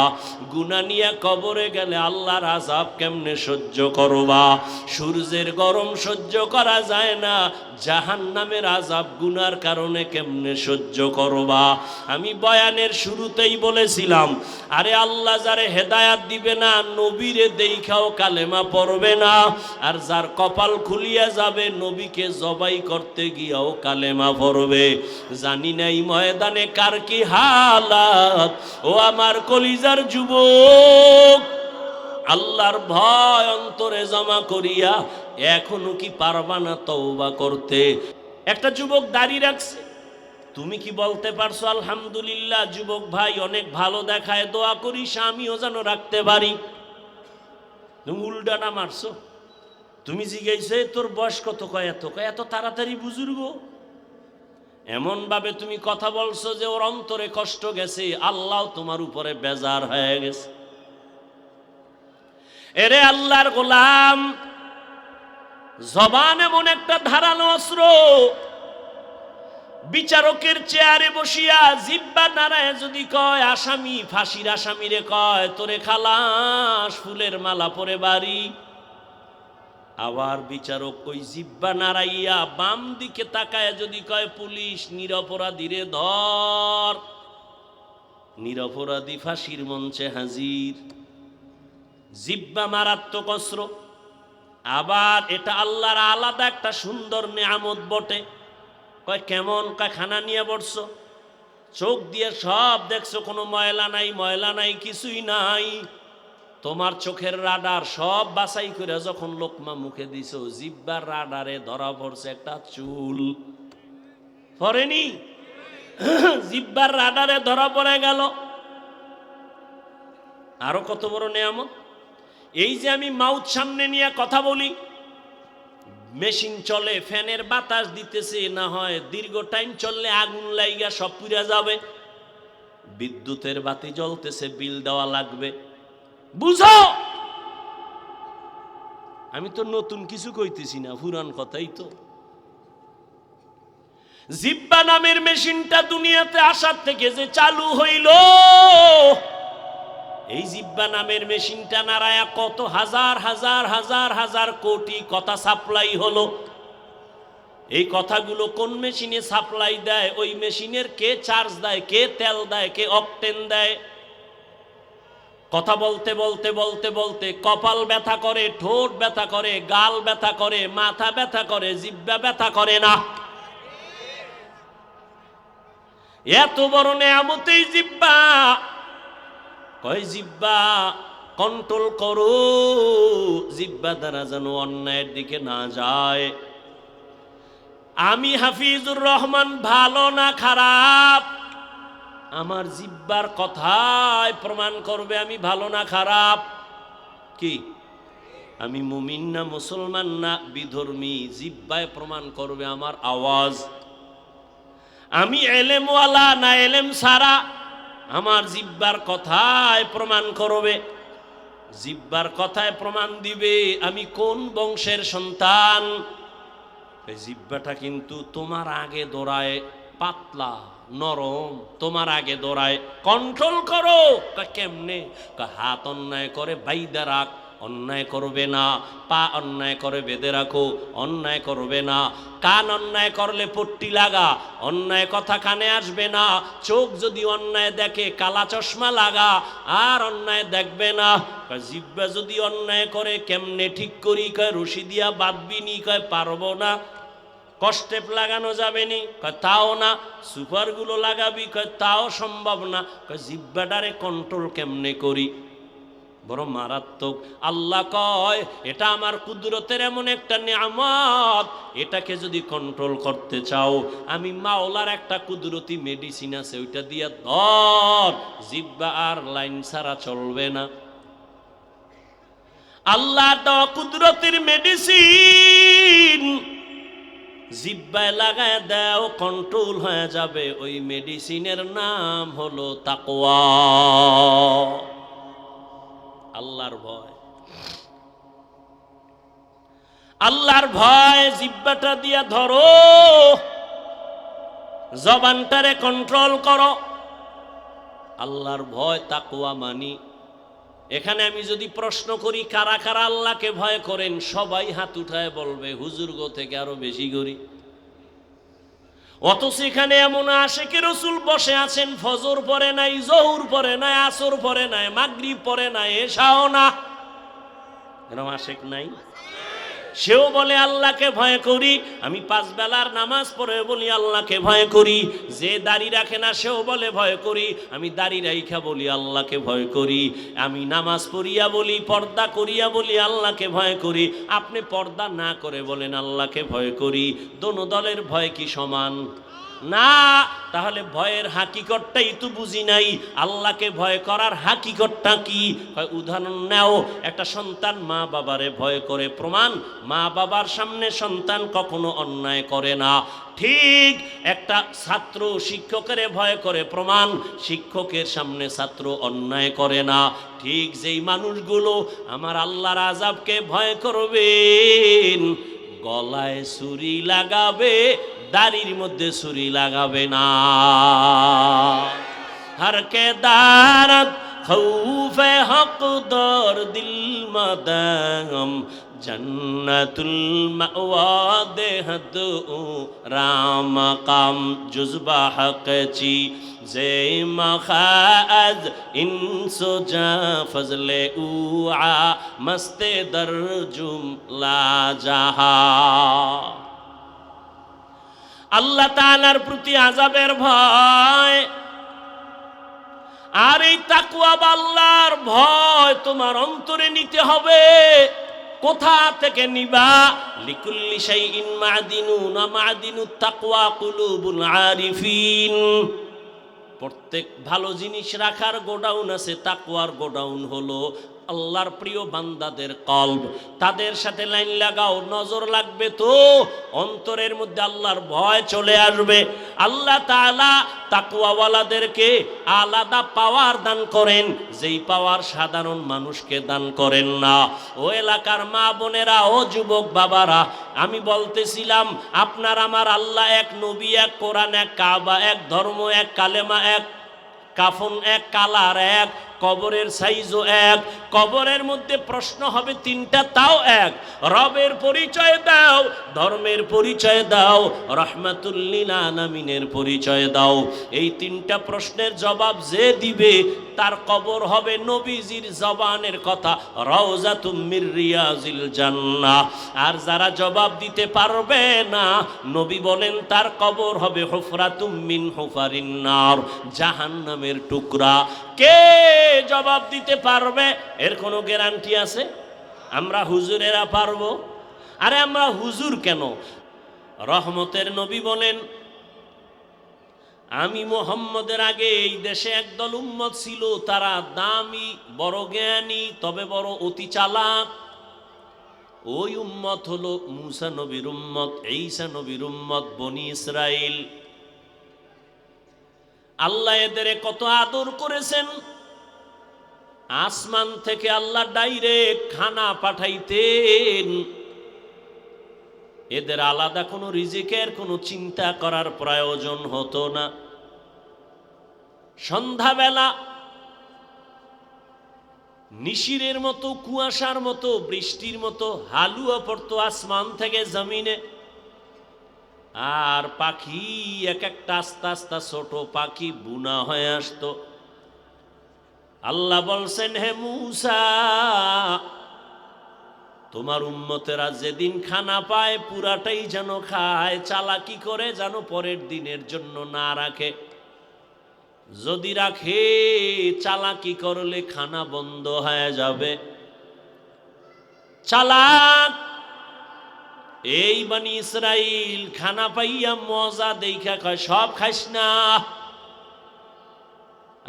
গুনাহ নিয়ে কবরে গেলে আল্লাহর আযাব কেমনে সহ্য করবা? সূর্যের গরম সহ্য করা যায় না, জাহান্নামের আযাব গুনার কারণে কেমনে সহ্য করবা? আমি বয়ানের শুরুতেই বলেছিলাম, আরে আল্লাহ যারে হেদায়াত দিবে না, নবীরে দেখাও কালেমা পড়বে না, আর যার কপাল খুলিয়া যাবে নবীকে জবাই করতে গিয়াও কালেমা পড়বে। জানি না এই ময়দানে কার কি হালাত। ও আমার কলিজার যুবক, আল্লাহর ভয় অন্তরে জমা করিয়া এখনো কি পারবা না তওবা করতে? একটা যুবক দাড়ি রাখছে, তুমি কি বলতে পারছো আলহামদুলিল্লাহ যুবক ভাই অনেক ভালো দেখায়, দোয়া করিস আমিও যেন রাখতে পারি? তুমি উল্টাটা মারছো। তুমি জিজ্ঞাসা, তোর বয়স কত? কয় এত। কয় এত তাড়াতাড়ি বুজুর্গ? এমন ভাবে তুমি কথা বলছো যে ওর অন্তরে কষ্ট গেছে, আল্লাহ তোমার উপরে বেজার হয়ে গেছে। এরে আল্লাহর গোলাম, জবান এমন একটা ধারালো অস্ত্র, বিচারকের চেয়ারে বসিয়া জিহ্বা নাড়ায় যদি কয় আসামি, ফাঁসির আসামিরে কয় তোরে খালাস, ফুলের মালা পরে বাড়ি। আবার বিচারক ওই জিহ্বা নাড়াইয়া বাম দিকে তাকায় যদি কয় পুলিশ, নিরপরাধীরে ধর, নিরপরাধী ফাঁসির মঞ্চে হাজির। জিহ্বা মারাত্মক অস্ত্র। আবার এটা আল্লাহর আলাদা একটা সুন্দর নেয়ামত বটে। কয় কেমন? কয় খানা নিয়ে বসছো, চোখ দিয়ে সব দেখছো, কোনো ময়লা নাই, ময়লা নাই, কিছুই নাই। তোমার চোখের রাডার সব বাছাই করে যখন লোকমা মুখে দিছো, জিব্বার রাডারে ধরা পড়ছে একটা চুল। পড়েনি? জিব্বার রাডারে ধরা পড়ে গেল। আরো কত বড় নেয়ামত! এই যে আমি মাউথ সামনে নিয়ে কথা বলি, মেশিন চলে, ফ্যানের বাতাস দিতেছে, না হয় দীর্ঘ টাইম চললে আগুন লাইগা সব পুড়ে যাবে। বিদ্যুতের বাতি জ্বলতেছে, বিল দেওয়া লাগবে। বুঝো, আমি তো নতুন কিছু কইতেছি না, পুরান কথাই তো। জিব্বা নামের মেশিনটা দুনিয়াতে আসার থেকে যে চালু হইল, এই জিব্বা নামের মেশিনটা নাড়ায়া কত হাজার হাজার হাজার হাজার কোটি কথা সাপ্লাই হলো। এই কথাগুলো কোন মেশিনে সাপ্লাই দেয়, ওই মেশিনের কে চার্জ দেয়, কে তেল দেয়, কে অকটেন দেয়। কথা বলতে বলতে বলতে বলতে কপাল ব্যথা করে, ঠোঁট ব্যথা করে, গাল ব্যথা করে, মাথা ব্যথা করে, জিব্বা ব্যথা করে না? এত বড় নেয়ামতেই জিব্বা। কয় জিব্বা কন্ট্রোল করো, জিব্বা দ্বারা যেন অন্যায়ের দিকে না যায়। আমি হাফিজুর রহমান ভালো না খারাপ, আমার জিব্বার কথায় প্রমাণ করবে আমি ভালো না খারাপ। কি আমি মুমিন না মুসলমান না বিধর্মী, জিব্বায় প্রমাণ করবে আমার আওয়াজ। আমি এলেমওয়ালা না এলেম সারা, আমার জিব্বার কথায় প্রমাণ করবে। জিব্বার কথায় প্রমাণ দিবে আমি কোন বংশের সন্তান। এই জিব্বাটা কিন্তু তোমার আগে দৌড়ায়, পাতলা নরম, তোমার আগে দৌড়ায়। কন্ট্রোল করো। কেমনে? হাত অন্যায় করে বাইদা রাখ, অন্যায় করবে না। পা অন্যায় করে বেঁধে রাখো, অন্যায় করবে না। কান অন্যায় করলে পট্টি লাগা, অন্যায় কথা কানে আসবে না। চোখ যদি অন্যায় দেখে কালা চশমা লাগা, আর অন্যায় দেখবে না। জিব্বা যদি অন্যায় করে কেমনে ঠিক করি? কয় রশি দিয়া বাঁধবি নি? কয় পারবো না। কষ্টেপ লাগানো যাবে নি? কয় তাও না। সুপারগুলো লাগাবি? কয় তাও সম্ভব না। কয় জিব্বাটারে কন্ট্রোল কেমনে করি? বড় মারাত্মক। আল্লাহ কয় এটা আমার কুদরতের এমন একটা নিয়ামত, এটাকে যদি কন্ট্রোল করতে চাও, আমি মাওলার একটা কুদরতি মেডিসিন আছে, ওইটা দিয়া ধর, জিব্বা আর লাইন ছাড়া চলবে না। আল্লাহ দেওয়া কুদরতের মেডিসিন জিব্বায় লাগায় দাও, কন্ট্রোল হয়ে যাবে। ওই মেডিসিনের নাম হলো তাকওয়া, আল্লাহর ভয়। আল্লাহর ভয় জিব্বাটা দিয়া ধরো, জবানটারে কন্ট্রোল করো। আল্লাহর ভয় তাকওয়া মানি। এখানে আমি যদি প্রশ্ন করি কারা কারা আল্লাহকে ভয় করেন, সবাই হাত উঠায় বলবে হুজুর গো থেকে আরো বেশি করি। অথচ এখানে এমন আশেকে রসুল বসে আছেন, ফজর পরে নাই, জহুর পরে নাই, আসর পরে নাই, মাগরিব পরে নাই, এশাও না। এরকম আশেক নাই? সেও বলে আল্লাহকে ভয় করি। আমি 5 বেলার নামাজ পড়ে বলি আল্লাহকে ভয় করি। যে দাড়ি রাখে না সেও বলে ভয় করি। আমি দাড়ি রাইখা বলি আল্লাহকে ভয় করি। আমি নামাজ পড়িয়া বলি, পর্দা করিয়া বলি আল্লাহকে ভয় করি। আপনি পর্দা না করে বলেন আল্লাহকে ভয় করি। দোনো দলের ভয় কি সমান? না। তাহলে ভয়ের হাকিকতটাই তো বুঝি নাই। আল্লাহকে ভয় করার হাকিকতটা কি? উদাহরণ নাও, একটা সন্তান মা বাবারে ভয় করে, প্রমাণ মা বাবার সামনে সন্তান কখনো অন্যায় করে না। ঠিক একটা ছাত্র শিক্ষকের ভয় করে, প্রমাণ শিক্ষকের সামনে ছাত্র অন্যায় করে না। ঠিক যেই মানুষগুলো আমার আল্লাহর আযাবকে ভয় করবেন, গলায় ছুরি লাগাবে, দাড়ির মধ্যে ছুরি লাগাবে না। হর কে দারত খৌফে হক দর দিল মদম জন্নতুল মাওয়া দেহদ রাম কাম জুজবা হক চি জে মখাজ ইনসো জা ফজলে উআ মস্তে দর জুমলা জাহা। আল্লাহ তাআলার প্রতি আযাবের ভয়। আর এই তাকওয়া বা আল্লাহর ভয় তোমার অন্তরে নিতে হবে। কোথা থেকে নিবা? লিকুল্লি শাইইন মা'দিনুন ওয়া মা'দিনুত তাকওয়া কুলুবুল আরিফিন। প্রত্যেক ভালো জিনিস রাখার গোডাউন আছে, তাকওয়ার গোডাউন হলো আল্লাহর প্রিয় বান্দাদের কলব। তাদের সাথে লাইন লাগাও, নজর লাগবে তো অন্তরের মধ্যে আল্লাহর ভয় চলে আসবে। আল্লাহ তাআলা তাকওয়াওয়ালাদেরকে আলাদা পাওয়ার দান করেন, যেই পাওয়ার সাধারণ মানুষকে দান করেন না। ও এলাকার মা বোনেরা, ও যুবক বাবারা, আমি বলতেছিলাম আপনার আমার আল্লাহ এক, নবী এক, কোরআন এক, কাবা এক, ধর্ম এক, কালেমা এক, কাফন এক, কালার এক, কবরের সাইজও এক। কবরের মধ্যে প্রশ্ন হবে তিনটা, তাও এক। রবের পরিচয় দাও, ধর্মের পরিচয় দাও, রাহমাতুল লিল আলামিনের পরিচয় দাও। এই তিনটা প্রশ্নের জবাব যে দিবে তার কবর হবে নবীজির জবানের কথা, রাউযাতুম মির রিয়াজিল জান্নাহ। আর যারা জবাব দিতে পারবে না, নবী বলেন তার কবর হবে হুফরাতুম মিন হুফারিন নার, জাহান্নামের টুকরা। কে জবাব দিতে পারবে? এর কোনো গ্যারান্টি আছে? আমরা হুজুরেরা পারবো? আরে আমরা হুজুর কেন? রহমতের নবী বলেন, আমি মুহাম্মদের আগে এই দেশে একদল উম্মত ছিল, তারা দামি, বড় জ্ঞানী, তবে বড় অতি চালাক। ওই উম্মত হলো মূসা নবীর উম্মত, ঈসা নবীর উম্মত, বনি ইসরাইল। আল্লাহ এদের কত আদর করেছেন। আসমান থেকে আল্লাহ ডাইরেক্ট খানা পাঠাইতেন। এদের আলাদা কোনো রিজিকের কোনো চিন্তা করার প্রয়োজন হতো না। সন্ধ্যাবেলা নিশিরের মতো, কুয়াশার মতো, বৃষ্টির মতো হালুয়া পড়তো আসমান থেকে জমিনে। আর পাখি এক একটা আস্তে আস্তে ছোট পাখি বুনা হয়ে আসতো। আল্লাহ বলছেন, হে মূসা, তোমার উম্মতেরা যেদিন খানা পায় পুরাটাই যেন খায়, চালাকি করে যেন পরের দিনের জন্য না রাখে। যদি রাখে, চালাকি করলে খানা বন্ধ হয়ে যাবে। চালাক এই বনি ইসরাইল খানা পাইয়া মজা দেখা কয়, সব খাইস না,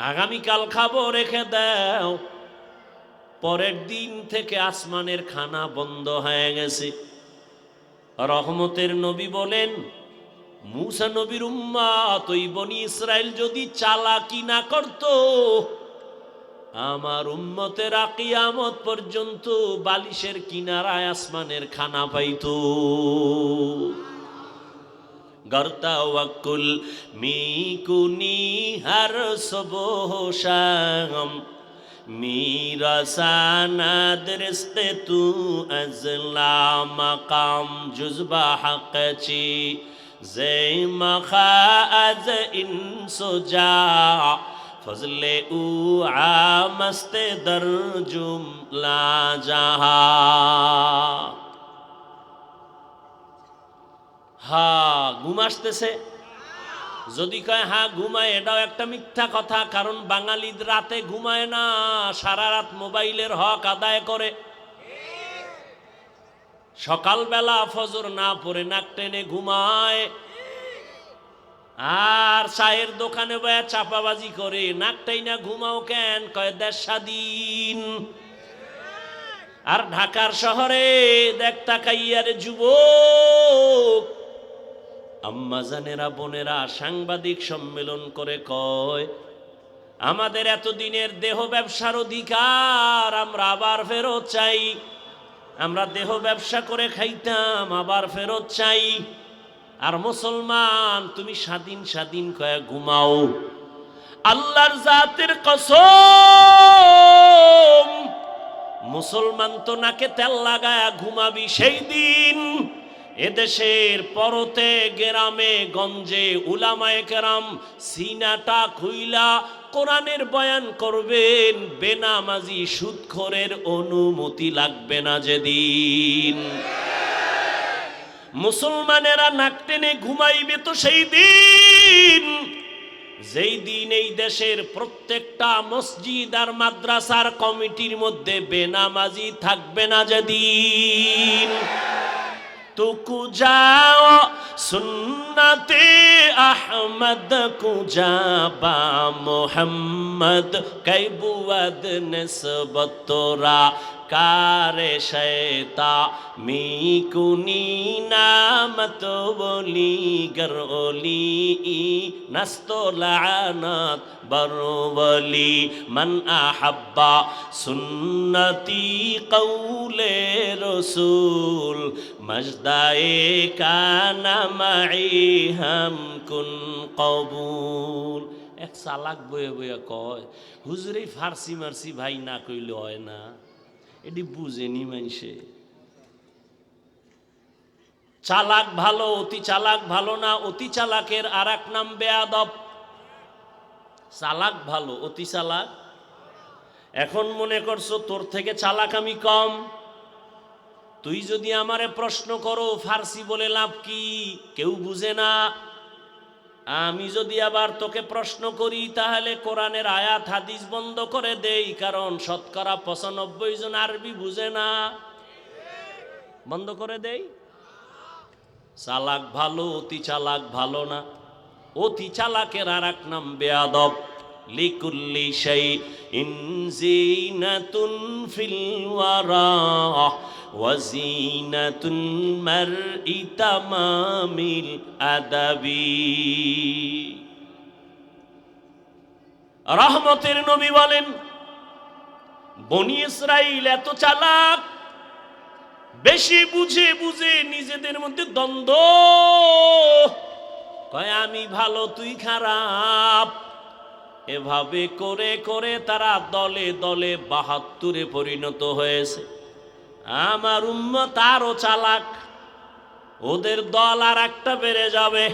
আগামীকাল খাবো, রেখে দাও। পরের দিন থেকে আসমানের খানা বন্ধ হয়ে গেছে। রহমতের নবী বলেন, মূসা নবীর উম্মত ওই বনি ইসরাইল যদি চালাকি না করত, আমার উম্মতেরা কিয়ামত পর্যন্ত বালিশের কিনারায় আসমানের খানা পাইতো। গর্তাওয়াক্কুল মিকুনি হর সুবহ শাম, میرا ساند رزق تو ازلا مقام جزبا حق چی زی مخا از ان سجا فضل او عامست در جملا جہا. হা ঘুম আসতেছে? যদি কয় হ্যাঁ ঘুমায়, এটাও একটা মিথ্যা কথা। কারণ বাঙালি রাতে ঘুমায় না, সারা রাত মোবাইলের হক আদায় করে। সকালবেলা ফজর না পড়ে নাক টেনে ঘুমায়, আর চায়ের দোকানে বয়া চাপাবাজি করে। নাক টেনে ঘুমাও কেন? কয় দেশ স্বাধীন। আর ঢাকার শহরে দেখ তাকাইয়ার যুবক, আম্মাজানেরা, বোনেরা সাংবাদিক সম্মেলন করে কয়, আমাদের এতদিনের দেহ ব্যবসার অধিকার আমরা আবার ফেরত চাই। আমরা দেহ ব্যবসা করে খাইতাম, আবার ফেরত চাই। আর মুসলমান তুমি স্বাধীন স্বাধীন কয়ে ঘুমাও। আল্লাহর জাতের কসম, মুসলমান তো নাকে তেল লাগায়া ঘুমাবি সেই দিন এদেশের পরতে গ্রামে গঞ্জে উলামায়ে কেরাম সিনাটা খুইলা কোরআনের বয়ান করবেন। বেনামাজি সুদখোরের অনুমতি লাগবে না যেদিন। মুসলমানেরা নাক টেনে ঘুমাইবে তো সেই দিন যেই দিন এই দেশের প্রত্যেকটা মসজিদ আর মাদ্রাসার কমিটির মধ্যে বেনামাজি থাকবে না। যেদিন তুকু যাও সুন্নতে আহমদ কুজাবা মোহাম্মদ কৈবুয়াদ নিসবতরা কারে শৈতা মিকুনি নামত বলি গরলি নস্তলানাত বরবলি মান আহাব্বা সুন্নতি কৌলে রসুল মজদায়ে কানা মাই হাম কুন কবুল। এক চালাক বয়ে বয়ে কয় হুজুরে ফার্সি মারসি ভাই না কইলে হয় না, এটি বুঝেনি মানুষে। চালাক ভালো, অতি চালাক ভালো না। অতি চালাকের আর এক নাম বেয়াদব। চালাক ভালো, অতি চালাক। এখন মনে করছো তোর থেকে চালাক আমি কম। তুই যদি আমারে প্রশ্ন করো ফার্সি বলে লাভ কি, কেউ বুঝে না। আমি যদি আবার তোকে প্রশ্ন করি তাহলে কোরআনের আয়াত হাদিস বন্ধ করে দেই, কারণ শতকরা 95 জন আরবি বুঝে না। বন্ধ করে দেই। চালাক ভালো, অতি চালাক ভালো না। অতি চালাকের আর এক নাম বেয়াদব। লিকুল্লি শাইইন জিনাতুন ফিল ওয়ারা ওয়াজিনাতুল মারই তামামিল আদাবি। রহমতের নবী বলেন বনি ইসরাইল এত চালাক, বেশি বুঝে বুঝে নিজেদের মধ্যে দ্বন্দ্ব, কয় আমি ভালো তুই খারাপ। এভাবে করে করে তারা দলে দলে 72-এ পরিণত হয়েছে। আমার উম্মত আরো চালাক, ওদের দল আর একটা বেড়ে যাবে।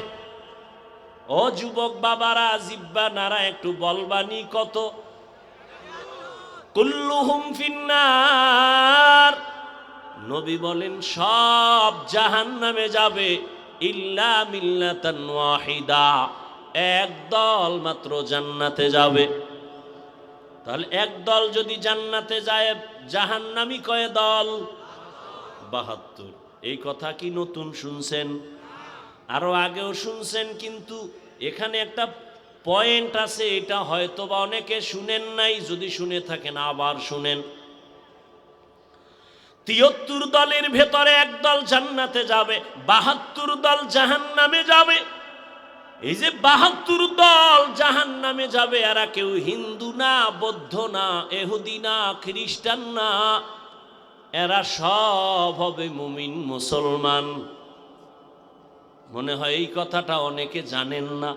ও যুবক বাবারা, জিব্বা নারা একটু বলবানি কত? কুল্লুহুম ফিন্নার। নবী বলেন সব জাহান্নামে যাবে ইল্লা মিল্লাতান ওয়াহিদা, এক দল মাত্র জান্নাতে যাবে। তাহলে এক দল যদি জান্নাতে যায়, জাহান্নামী কয় দল? 72। এই কথা কি নতুন শুনছেন? আরো আগেও শুনছেন, কিন্তু এখানে একটা পয়েন্ট আছে, এটা হয়তো বা অনেকে শুনেন নাই। যদি শুনে থাকেন আবার শুনেন। 73 দলের ভেতরে এক দল জান্নাতে যাবে, 72 দল জাহান্নামে যাবে। এই যে 72 দল জাহান্নামে যাবে, এরা কেউ হিন্দু না, বৌদ্ধ না, ইহুদি না, খ্রিস্টান না, এরা সব হবে মুমিন মুসলমান। মনে হয় এই কথাটা অনেকে জানেন না।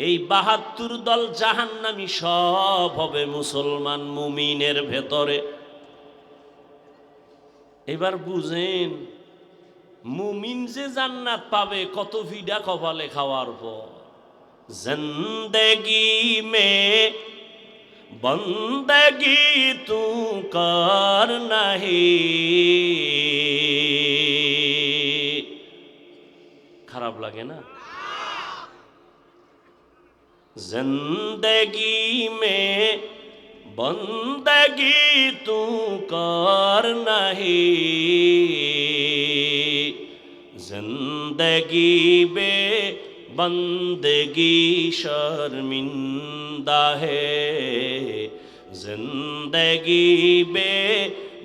এই 72 দল জাহান্নামী সব হবে মুসলমান মুমিনের ভেতরে। এবার বুঝেন মুমিন যে জান্নাত পাবে কত ভিডা কপালে খাওয়ার পর। জিন্দেগি মে বন্দগি তু কর নাহি। খারাপ লাগে না? জিন্দেগি মে বন্দগি তু কর নাহি, জিন্দগি বে বন্দগি শর্মিন্দা হে, জিন্দগি বে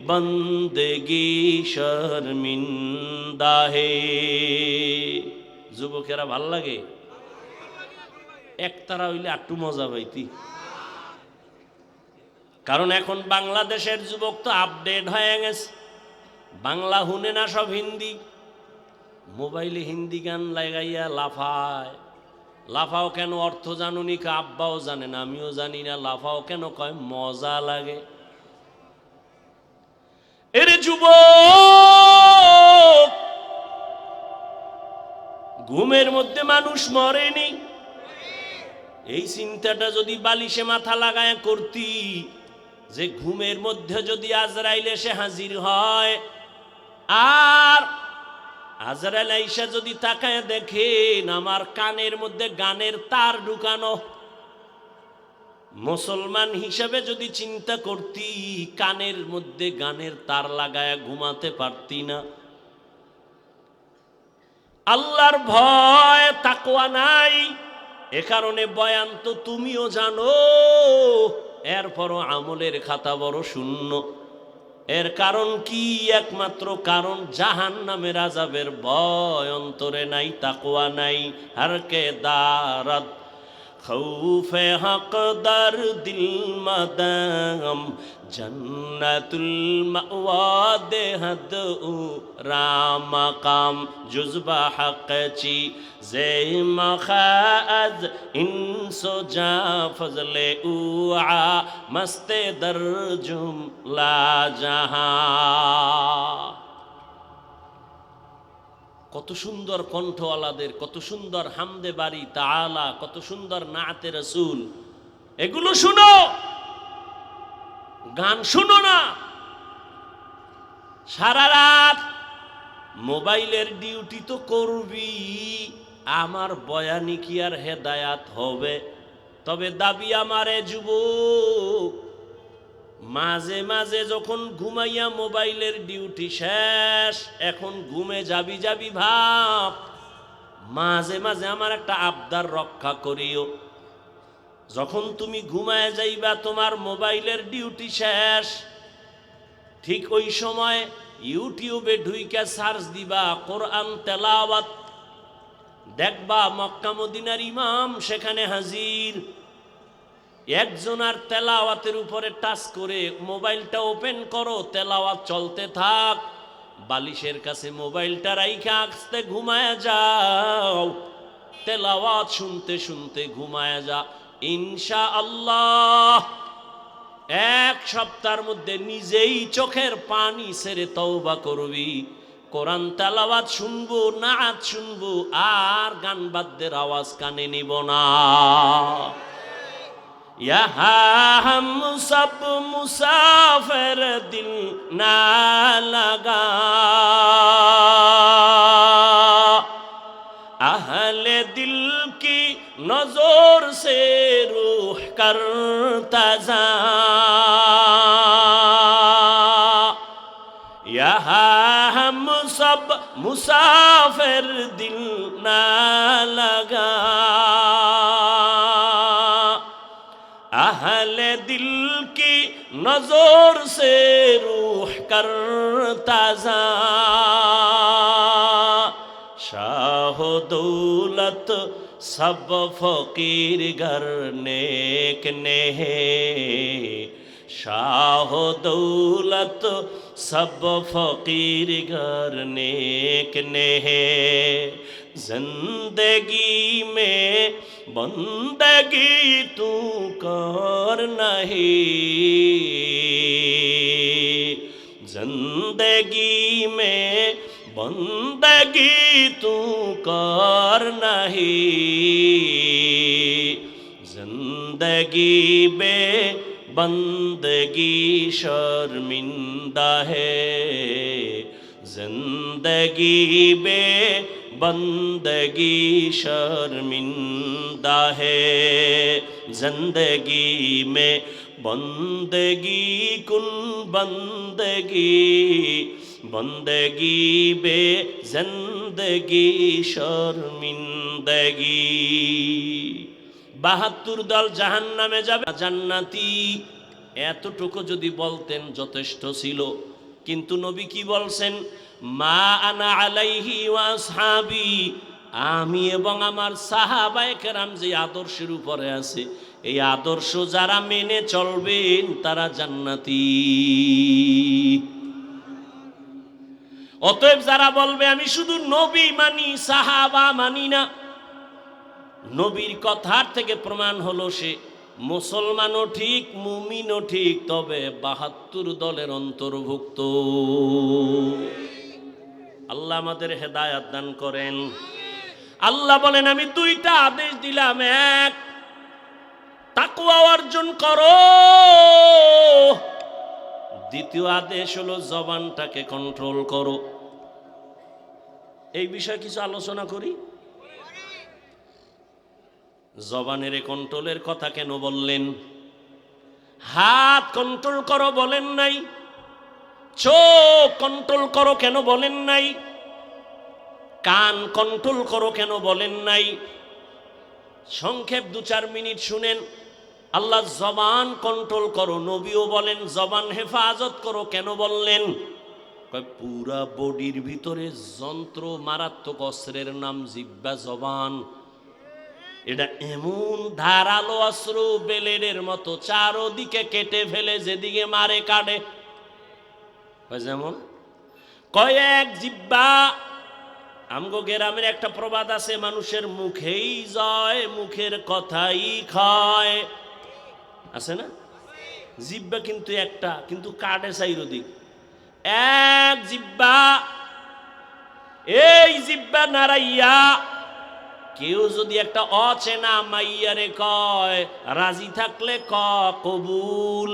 বন্দগি শর্মিন্দা হে। যুবকেরা ভাল লাগে? একতারা হইলে একটু মজা পাইতি। কারণ এখন বাংলাদেশের যুবক তো আপডেট হয়ে গেছে। বাংলা হুনে না, সব হিন্দি। মোবাইলে হিন্দি গান লাগাইয়া লাফায়। লাফাও কেন অর্থ জানুনি? আব্বাও জানে না, আমিও জানি না। লাফাও কেন কয় মজা লাগে। এরে যুবক, ঘুমের মধ্যে মানুষ মরেনি। এই চিন্তাটা যদি বালিশে মাথা লাগায় করতি, যে ঘুমের মধ্যে যদি আজরাইল এসে হাজির হয় আর আজরাইল আইসা যদি তাকায় দেখেন আমার কানের মধ্যে গানের তার ঢুকানো, মুসলমান হিসাবে যদি চিন্তা করতি কানের মধ্যে গানের তার লাগায়া ঘুমাতে পারতি না। আল্লাহর ভয় তাকওয়া নাই, এ কারণে বয়ান তো তুমিও জানো, এরপরও আমলের খাতা বড় শূন্য। এর কারণ কি? একমাত্র কারণ জাহান্নামের আযাবের ভয় অন্তরে নাই, তাকওয়া নাই। হারকে দারাত খৌফে হক দার দিল মাদাম জন্নাতুল মাওয়া দেহদ উ রামাকাম জুজবা হক চি জে মখাজ ইনসো জা ফজলে উআ মস্তে দর জুমলা জাহা। কত সুন্দর কণ্ঠওয়ালাদের, কত সুন্দর হামদে বাড়ি তাআলা, কত সুন্দর নাতে রাসূল। এগুলো শুনো, গান শুনো না। সারা রাত মোবাইলের ডিউটি তো করবি, আমার বয়ানি কি আর হেদায়াত হবে? তবে দাবি আমারে যুবক, মাঝে মাঝে যখন ঘুমাইয়া মোবাইলের ডিউটি শেষ, এখন ঘুমে যাবি যাবি ভাব, মাঝে মাঝে আমার একটা আবদার রক্ষা করিও। যখন তুমি ঘুমায় যাইবা, তোমার মোবাইলের ডিউটি শেষ, ঠিক ওই সময় ইউটিউবে ঢুইকা সার্চ দিবা কোরআন তেলাওয়াত, দেখবা মক্কা মদিনার ইমাম সেখানে হাজির। একজনার তেলাওয়াতের উপরে টাচ করে মোবাইলটা ওপেন করো, তেলাওয়াত চলতে থাক, বালিশের কাছে মোবাইলটা রাইখা আস্তে ঘুমায়া যাও, তেলাওয়াত শুনতে শুনতে ঘুমায়া যা। ইনশাআল্লাহ এক সপ্তাহের মধ্যে নিজেই চোখের পানি ছেড়ে তওবা করবি। কোরআন তেলাওয়াত শুনবো, নাত শুনবো, আর গান বাদ্যের আওয়াজ কানে নিব না। यहाँ हम सब मुसाफिर दिल ना लगा, अहले दिल की नजर से रूह करता जा, यहाँ हम सब मुसाफिर दिल ना लगा, अहले दिल की नजर से रूह करता जा, शाह दौलत सब फकीर घर नेक ने है, शाह दौलत सब फकीर घर नेक ने है, जिंदगी में बंदगी तू कर नहीं, जिंदगी में बंदगी तू कर नहीं, जिंदगी बे बंदगी शर्मिंदा है, जिंदगी बे बंदगी शर्मिंदा है, जिंदगी में बंदगी कुन बंदगी, बंदगी बे जिंदगी शर्मिंदगी। ৭২ দল জাহান্নামে যাবে, জান্নাতি এতটুকু যদি বলতেন যথেষ্ট ছিল। কিন্তু নবী কি বলছেন? মা আনা আলাইহি ওয়া আসহাবি, আমি এবং আমার সাহাবায়ে কেরাম যে আদর্শের উপরে আছে, এই আদর্শ যারা মেনে চলবেন তারা জান্নাতি। অতএব যারা বলবে আমি শুধু নবী মানি সাহাবা মানি না, নবীর কথার থেকে প্রমাণ হলো সে মুসলমানও ঠিক মুমিনও ঠিক, তবে ৭২ দলের অন্তর্ভুক্ত। আল্লাহ আমাদের হেদায়াত দান করেন। আল্লাহ বলেন আমি ২টা আদেশ দিলাম, এক তাকওয়া অর্জন করো, দ্বিতীয় আদেশ হলো জবানটাকে কন্ট্রোল করো। এই বিষয়ে কিছু আলোচনা করি। জবানের কন্ট্রোলের কথা কেন বললেন? হাত কন্ট্রোল করো বলেন নাই? চোখ কন্ট্রোল করো কেন বলেন নাই? কান কন্ট্রোল করো কেন বলেন নাই? সংক্ষেপ 2-4 মিনিট শুনেন। আল্লাহ জবান কন্ট্রোল করো, নবীও বলেন জবান হেফাজত করো, কেন বললেন? পুরা বডির ভিতরে যন্ত্র, মারাত্মক অস্ত্রের নাম জিহ্বা, জবান। এটা এমন ধারালো অস্ত্র, বেলের মতো, চারদিকে কেটে ফেলে, যেদিকে মারে কাটে। যেমন কয়েক জিহ্বা। আমগো গ্রামের একটা প্রবাদ আছে, মানুষের মুখেই জয়, মুখের কথাই খায়, আছে না? জিহ্বা কিন্তু একটা, কিন্তু কাটে চাইরদিক। এক জিহ্বা, এই জিহ্বা নাড়াইয়া কেউ যদি একটা অচেনা মাইয়ারে কয়, রাজি থাকলে কবুল।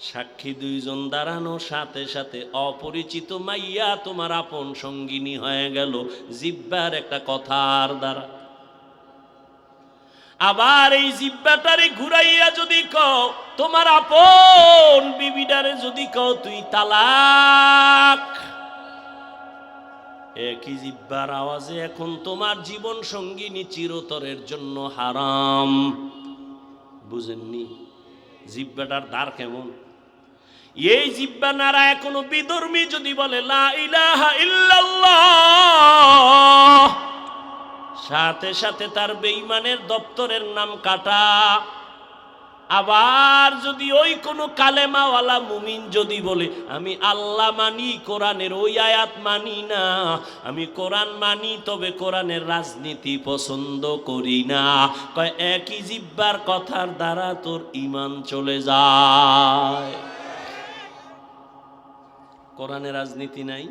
সাক্ষী 2 জন দাঁড়ানো, সাথে সাথে অপরিচিত মাইয়া তোমার আপন সঙ্গিনী হয়ে গেল জিহ্বার একটা কথার দ্বারা। আবার এই জিহ্বাটারে ঘুরাইয়া যদি কও তোমার আপন বিবিটারে, যদি কও তুই তালাক, একই জিহ্বার আওয়াজে এখন তোমার জীবন সঙ্গিনী চিরতরের জন্য হারাম। বুঝেননি জিহ্বাটার দ্বার কেমন? এই জিহ্বা নাড়ায় কোনো বিধর্মী যদি বলে লা ইলাহা ইল্লাল্লাহ, সাথে সাথে তার বেঈমানের দপ্তরের নাম কাটা। আবার যদি ওই কোনো কালেমাওয়ালা মুমিন যদি বলে আমি আল্লাহ মানি, কোরআনের ওই আয়াত মানি না, আমি কোরআন মানি তবে কোরআনের রাজনীতি পছন্দ করি না, কয় একই জিহ্বার কথার দ্বারা তোর ঈমান চলে যায়। কোরআনের রাজনীতি নাই?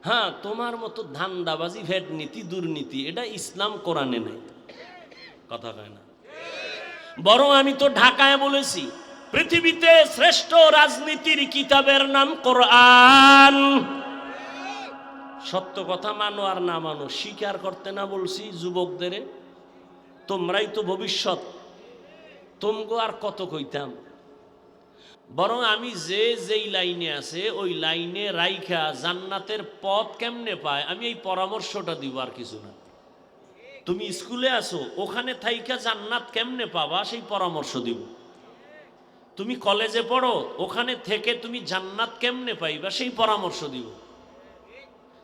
হ্যাঁ, তোমার মতো ধান্দাবাজি, ভেট নীতি, দুর্নীতি, এটা ইসলাম কোরআনে নাই। কথা কয় না? বরং আমি তো ঢাকায় বলেছি, পৃথিবীতে শ্রেষ্ঠ রাজনীতির কিতাবের নাম কোরআন। সত্য কথা মানো আর না মানো, স্বীকার করতে না বলছি যুবকদের, তোমরাই তো ভবিষ্যৎ, তোমগো আর কত কইতাম। বরং আমি যেই লাইনে আছে ওই লাইনে রাইখা জান্নাতের পথ কেমনে পায় আমি এই পরামর্শটা দিব, আর কিছু না। তুমি স্কুলে আসো, ওখানে থাইকা জান্নাত কেমনে পাবা সেই পরামর্শ দিব। তুমি কলেজে পড়ো, ওখানে থেকে তুমি জান্নাত কেমনে পাইবা সেই পরামর্শ দিব।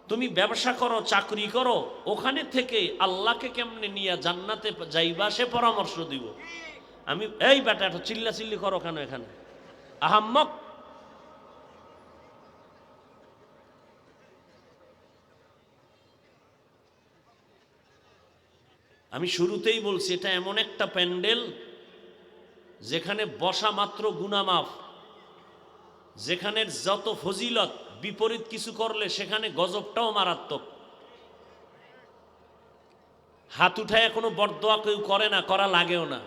তুমি ব্যবসা করো, চাকরি করো, ওখানে থেকে আল্লাহকে কেমনে নিয়ে জান্নাতে যাইবা সে পরামর্শ দিব আমি। এই বেটা, একটা চিল্লা চিল্লি করো কেন এখানে আহাম্মক? আমি শুরুতেই বলছি, এটা এমন একটা প্যান্ডেল যেখানে বসা মাত্র গুনাহ মাফ, যেখানে যত ফজিলত, বিপরীত কিছু করলে সেখানে গজবটাও মারাত্মক। হাত উঠায় কোনো বরদোয়া কেউ করে না, করা লাগেও না।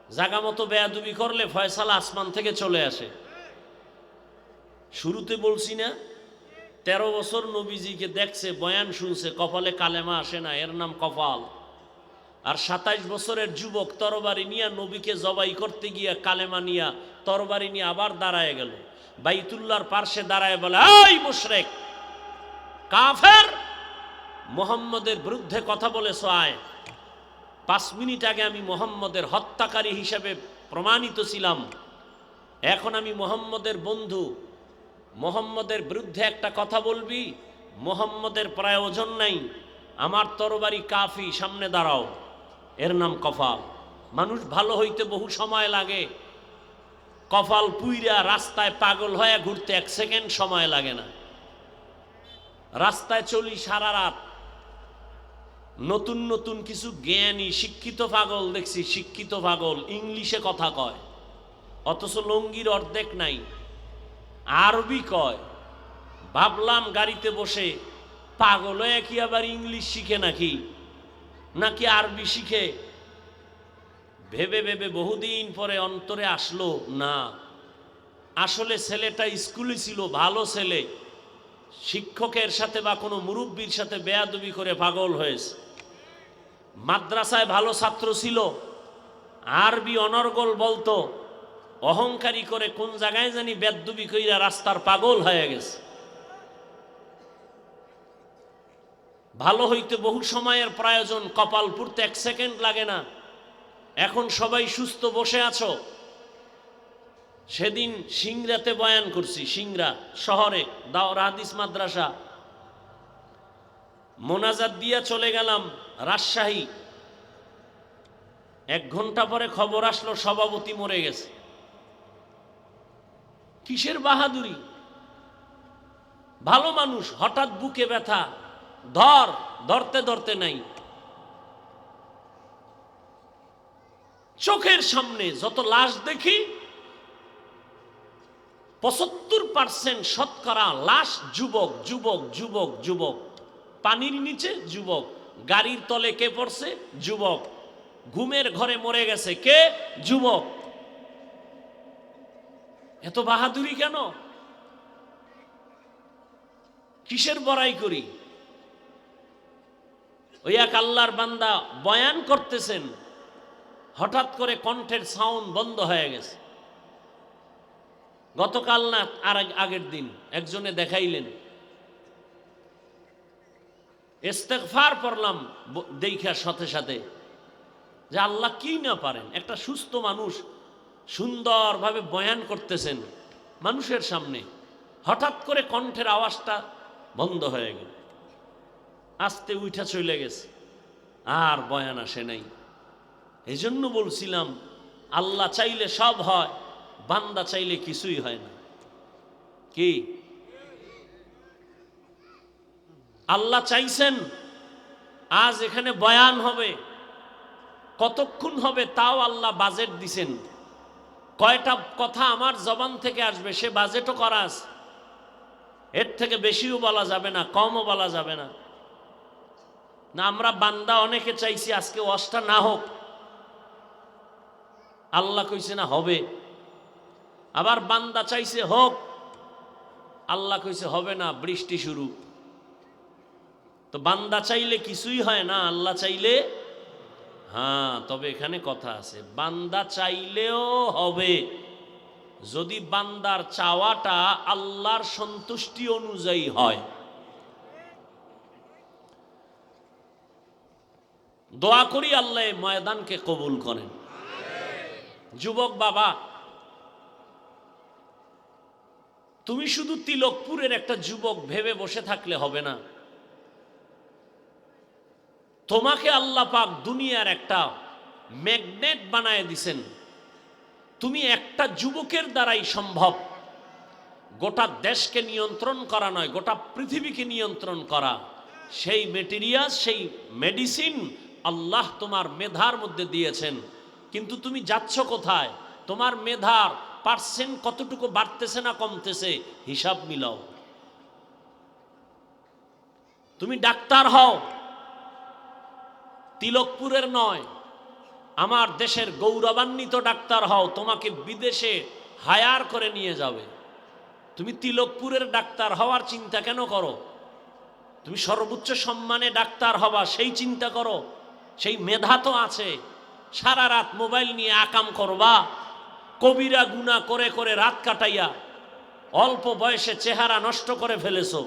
জাগা মতো বেয়াদবি করলে ফয়সালা আসমান থেকে চলে আসে। শুরুতে বলছি না, 13 বছর নবীজিকে দেখছে, বয়ান শুনছে, কপালে কালেমা আসে না, এর নাম কপাল। আর 27 বছরের যুবক তরবারি নিয়ে নবীকে জবাই করতে গিয়া কালেমা নিয়া তরবারি নিয়ে আবার দাঁড়ায় গেল, বাইতুল্লাহর পার্শ্বে দাঁড়ায় বলে, এই মুশরিক কাফের, মুহাম্মদের বিরুদ্ধে কথা বলেছ, আয়। 5 মিনিট আগে আমি মুহাম্মদের হত্যাকারী হিসেবে প্রমাণিত ছিলাম, এখন আমি মুহাম্মদের বন্ধু, মুহাম্মদের বিরুদ্ধে একটা কথা বলবি, মুহাম্মদের প্রয়োজন নাই, আমার তরবারি কাফি, সামনে দাঁড়াও। এর নাম কপাল। মানুষ ভালো হইতে বহু সময় লাগে, কপাল পুইরা রাস্তায় পাগল হয়ে ঘুরতে 1 সেকেন্ড সময় লাগে না। রাস্তায় চলি সারা রাত, নতুন নতুন কিছু জ্ঞানী শিক্ষিত পাগল দেখছি, শিক্ষিত পাগল ইংলিশে কথা কয়, অথচ লঙ্গির অর্ধেক নাই, আরবি কয়। ভাবলাম গাড়িতে বসে পাগল হয়ে কি আবার ইংলিশ শিখে নাকি আরবি শিখে। ভেবে ভেবে বহুদিন পরে অন্তরে আসলো, না, আসলে ছেলেটা স্কুলে ছিল, ভালো ছেলে, শিক্ষকের সাথে বা কোনো মুরব্বীর সাথে বেয়াদবি করে পাগল হয়েছে। মাদ্রাসায় ভালো ছাত্র ছিল, আরবি অনর্গল বলতো, অহংকারী করে কোন জায়গায় জানি বেয়াদবি কইরা রাস্তার পাগল হয়ে গেছে। ভালো হইতে বহু সময়ের প্রয়োজন, কপাল পুড়তে 1 সেকেন্ড লাগে না। এখন সবাই সুস্থ বসে আছো। সেদিন সিংড়াতে বয়ান করছি, সিংড়া শহরে দাওরা হাদিস মাদ্রাসা। মোনাজাত দিয়া চলে গেলাম রাজশাহী। 1 ঘন্টা পরে খবর আসলো সভাপতি মরে গেছে। কিসের বাহাদুরি? ভালো মানুষ, হঠাৎ বুকে ব্যথা, ধরতে ধরতে নাই। চোখের সামনে যত লাশ দেখি 75% শতকরা লাশ যুবক যুবক যুবক যুবক। পানির নিচে যুবক, গাড়ির তলে কে পড়ছে? যুবক। ঘুমের ঘরে মরে গেছে কে? যুবক। এত বাহাদুরি কেন? কিসের বড়াই করি? ওই এক আল্লাহর বান্দা বয়ান করতেছেন, হঠাৎ করে কণ্ঠের সাউন্ড বন্ধ হয়ে গেছে। গতকাল না আর আগের দিন একজনে দেখাইলেন। ইস্তেগফার পড়লাম দেখার সাথে সাথে যে আল্লাহ কি না পারেন। একটা সুস্থ মানুষ সুন্দরভাবে বয়ান করতেছেন মানুষের সামনে, হঠাৎ করে কণ্ঠের আওয়াজটা বন্ধ হয়ে গেল, আস্তে উঠা চলে গেছে, আর বয়ান আসে নাই। এই জন্য বলছিলাম আল্লাহ চাইলে সব হয়, বান্দা চাইলে কিছুই হয় না। কি আল্লাহ চাইছেন আজ এখানে বয়ান হবে, কতক্ষণ হবে তাও আল্লাহ বাজেট দিছেন। কয়টা কথা আমার জবান থেকে আসবে সে বাজেটও করা আছে। এর থেকে বেশিও বলা যাবে না, কমও বলা যাবে না। না আমরা বান্দা অনেকে চাইছি আজকে ওয়াজটা না হোক, আল্লাহ কইছে না হবে। আবার বান্দা চাইছে হোক, আল্লাহ কইছে হবে না, বৃষ্টি শুরু। তো বান্দা চাইলে কিছুই হয় না, আল্লাহ চাইলে হ্যাঁ। তবে এখানে কথা আছে, বান্দা চাইলেও হবে যদি বান্দার চাওয়াটা আল্লাহর সন্তুষ্টি অনুযায়ী হয়। দোয়া করি আল্লাহ ময়দানকে কবুল করেন। যুবক বাবা, তুমি শুধু তিলকপুরের একটা যুবক ভেবে বসে থাকলে হবে না। তোমাকে আল্লাহ পাক দুনিয়ার একটা ম্যাগনেট বানায় দিছেন। তুমি একটা যুবকের দ্বারাই সম্ভব গোটা দেশকে নিয়ন্ত্রণ করা নয়, গোটা পৃথিবীকে নিয়ন্ত্রণ করা। সেই মেটেরিয়াল, সেই মেডিসিন আল্লাহ তোমার মেধার মধ্যে দিয়েছেন। কিন্তু তুমি যাচ্ছ কোথায়? তোমার মেধার পার্সেন্ট কতটুকু বাড়তেছে না কমতেছে হিসাব মিলাও। তুমি ডাক্তার হও, তিলকপুরের নয়, আমার দেশের গৌরবান্বিত ডাক্তার হও, তোমাকে বিদেশে হায়ার করে নিয়ে যাবে। তুমি তিলকপুরের ডাক্তার হওয়ার চিন্তা কেন করো? তুমি সর্বোচ্চ সম্মানে ডাক্তার হবা সেই চিন্তা করো। সেই মেধা তো আছে। সারা রাত মোবাইল নিয়ে আকাম করবা, কবিরা গুনাহ করে করে রাত কাটাইয়া অল্প বয়সে চেহারা নষ্ট করে ফেলেছো।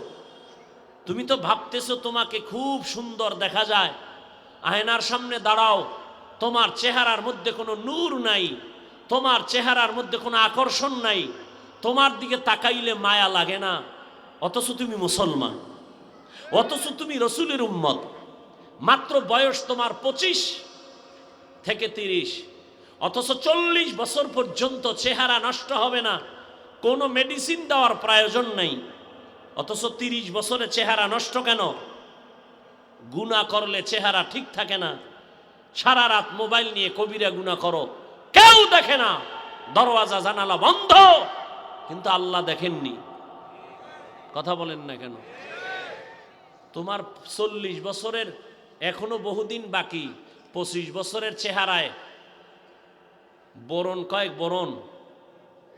তুমি তো ভাবতেছো তোমাকে খুব সুন্দর দেখা যায়, আয়নার সামনে দাঁড়াও, তোমার চেহারার মধ্যে কোনো নূর নাই, তোমার চেহারার মধ্যে কোনো আকর্ষণ নাই, তোমার দিকে তাকাইলে মায়া লাগে না। অথচ তুমি মুসলমান, অথচ তুমি রসুলের উম্মত। মাত্র বয়স তোমার 25 থেকে 30, অথচ 40 বছর পর্যন্ত চেহারা নষ্ট হবে না, কোনো মেডিসিন দেওয়ার প্রয়োজন নাই। অথচ 30 বছরে চেহারা নষ্ট কেন? গুনাহ করলে চেহারা ঠিক থাকে না। সারা রাত মোবাইল নিয়ে কবিরা গুনাহ করো, কেউ দেখে না, দরওয়াজা জানালা বন্ধ, কিন্তু আল্লাহ দেখেননি। কথা বলেন না কেন? তোমার 40 বছরের এখনো বহুদিন বাকি, 25 বছরের চেহারায় বরণ কয়, বরণ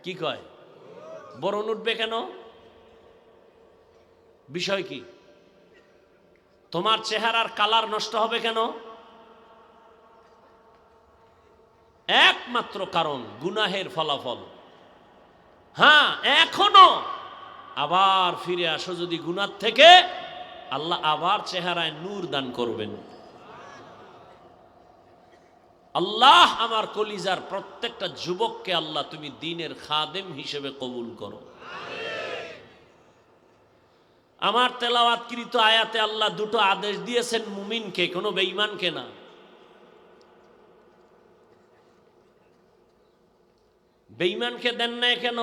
কি কয়, বরণ উঠবে কেন? বিষয় কি? তোমার চেহারার কালার নষ্ট হবে কেন? একমাত্র কারণ গুনাহের ফলাফল। হ্যাঁ, এখনো আবার ফিরে আসো যদি গুনাহ থেকে, আল্লাহ আবার চেহারায় নূর দান করবেন। আল্লাহ আমার কলিজার প্রত্যেকটা যুবককে আল্লাহ তুমি দ্বীনের খাদেম হিসেবে কবুল করো। আমার তেলাওয়াতকৃত আয়াতে আল্লাহ দুটো আদেশ দিয়েছেন মুমিনকে, কোনো বেঈমানকে না। বেঈমানকে দেন নাই কেন?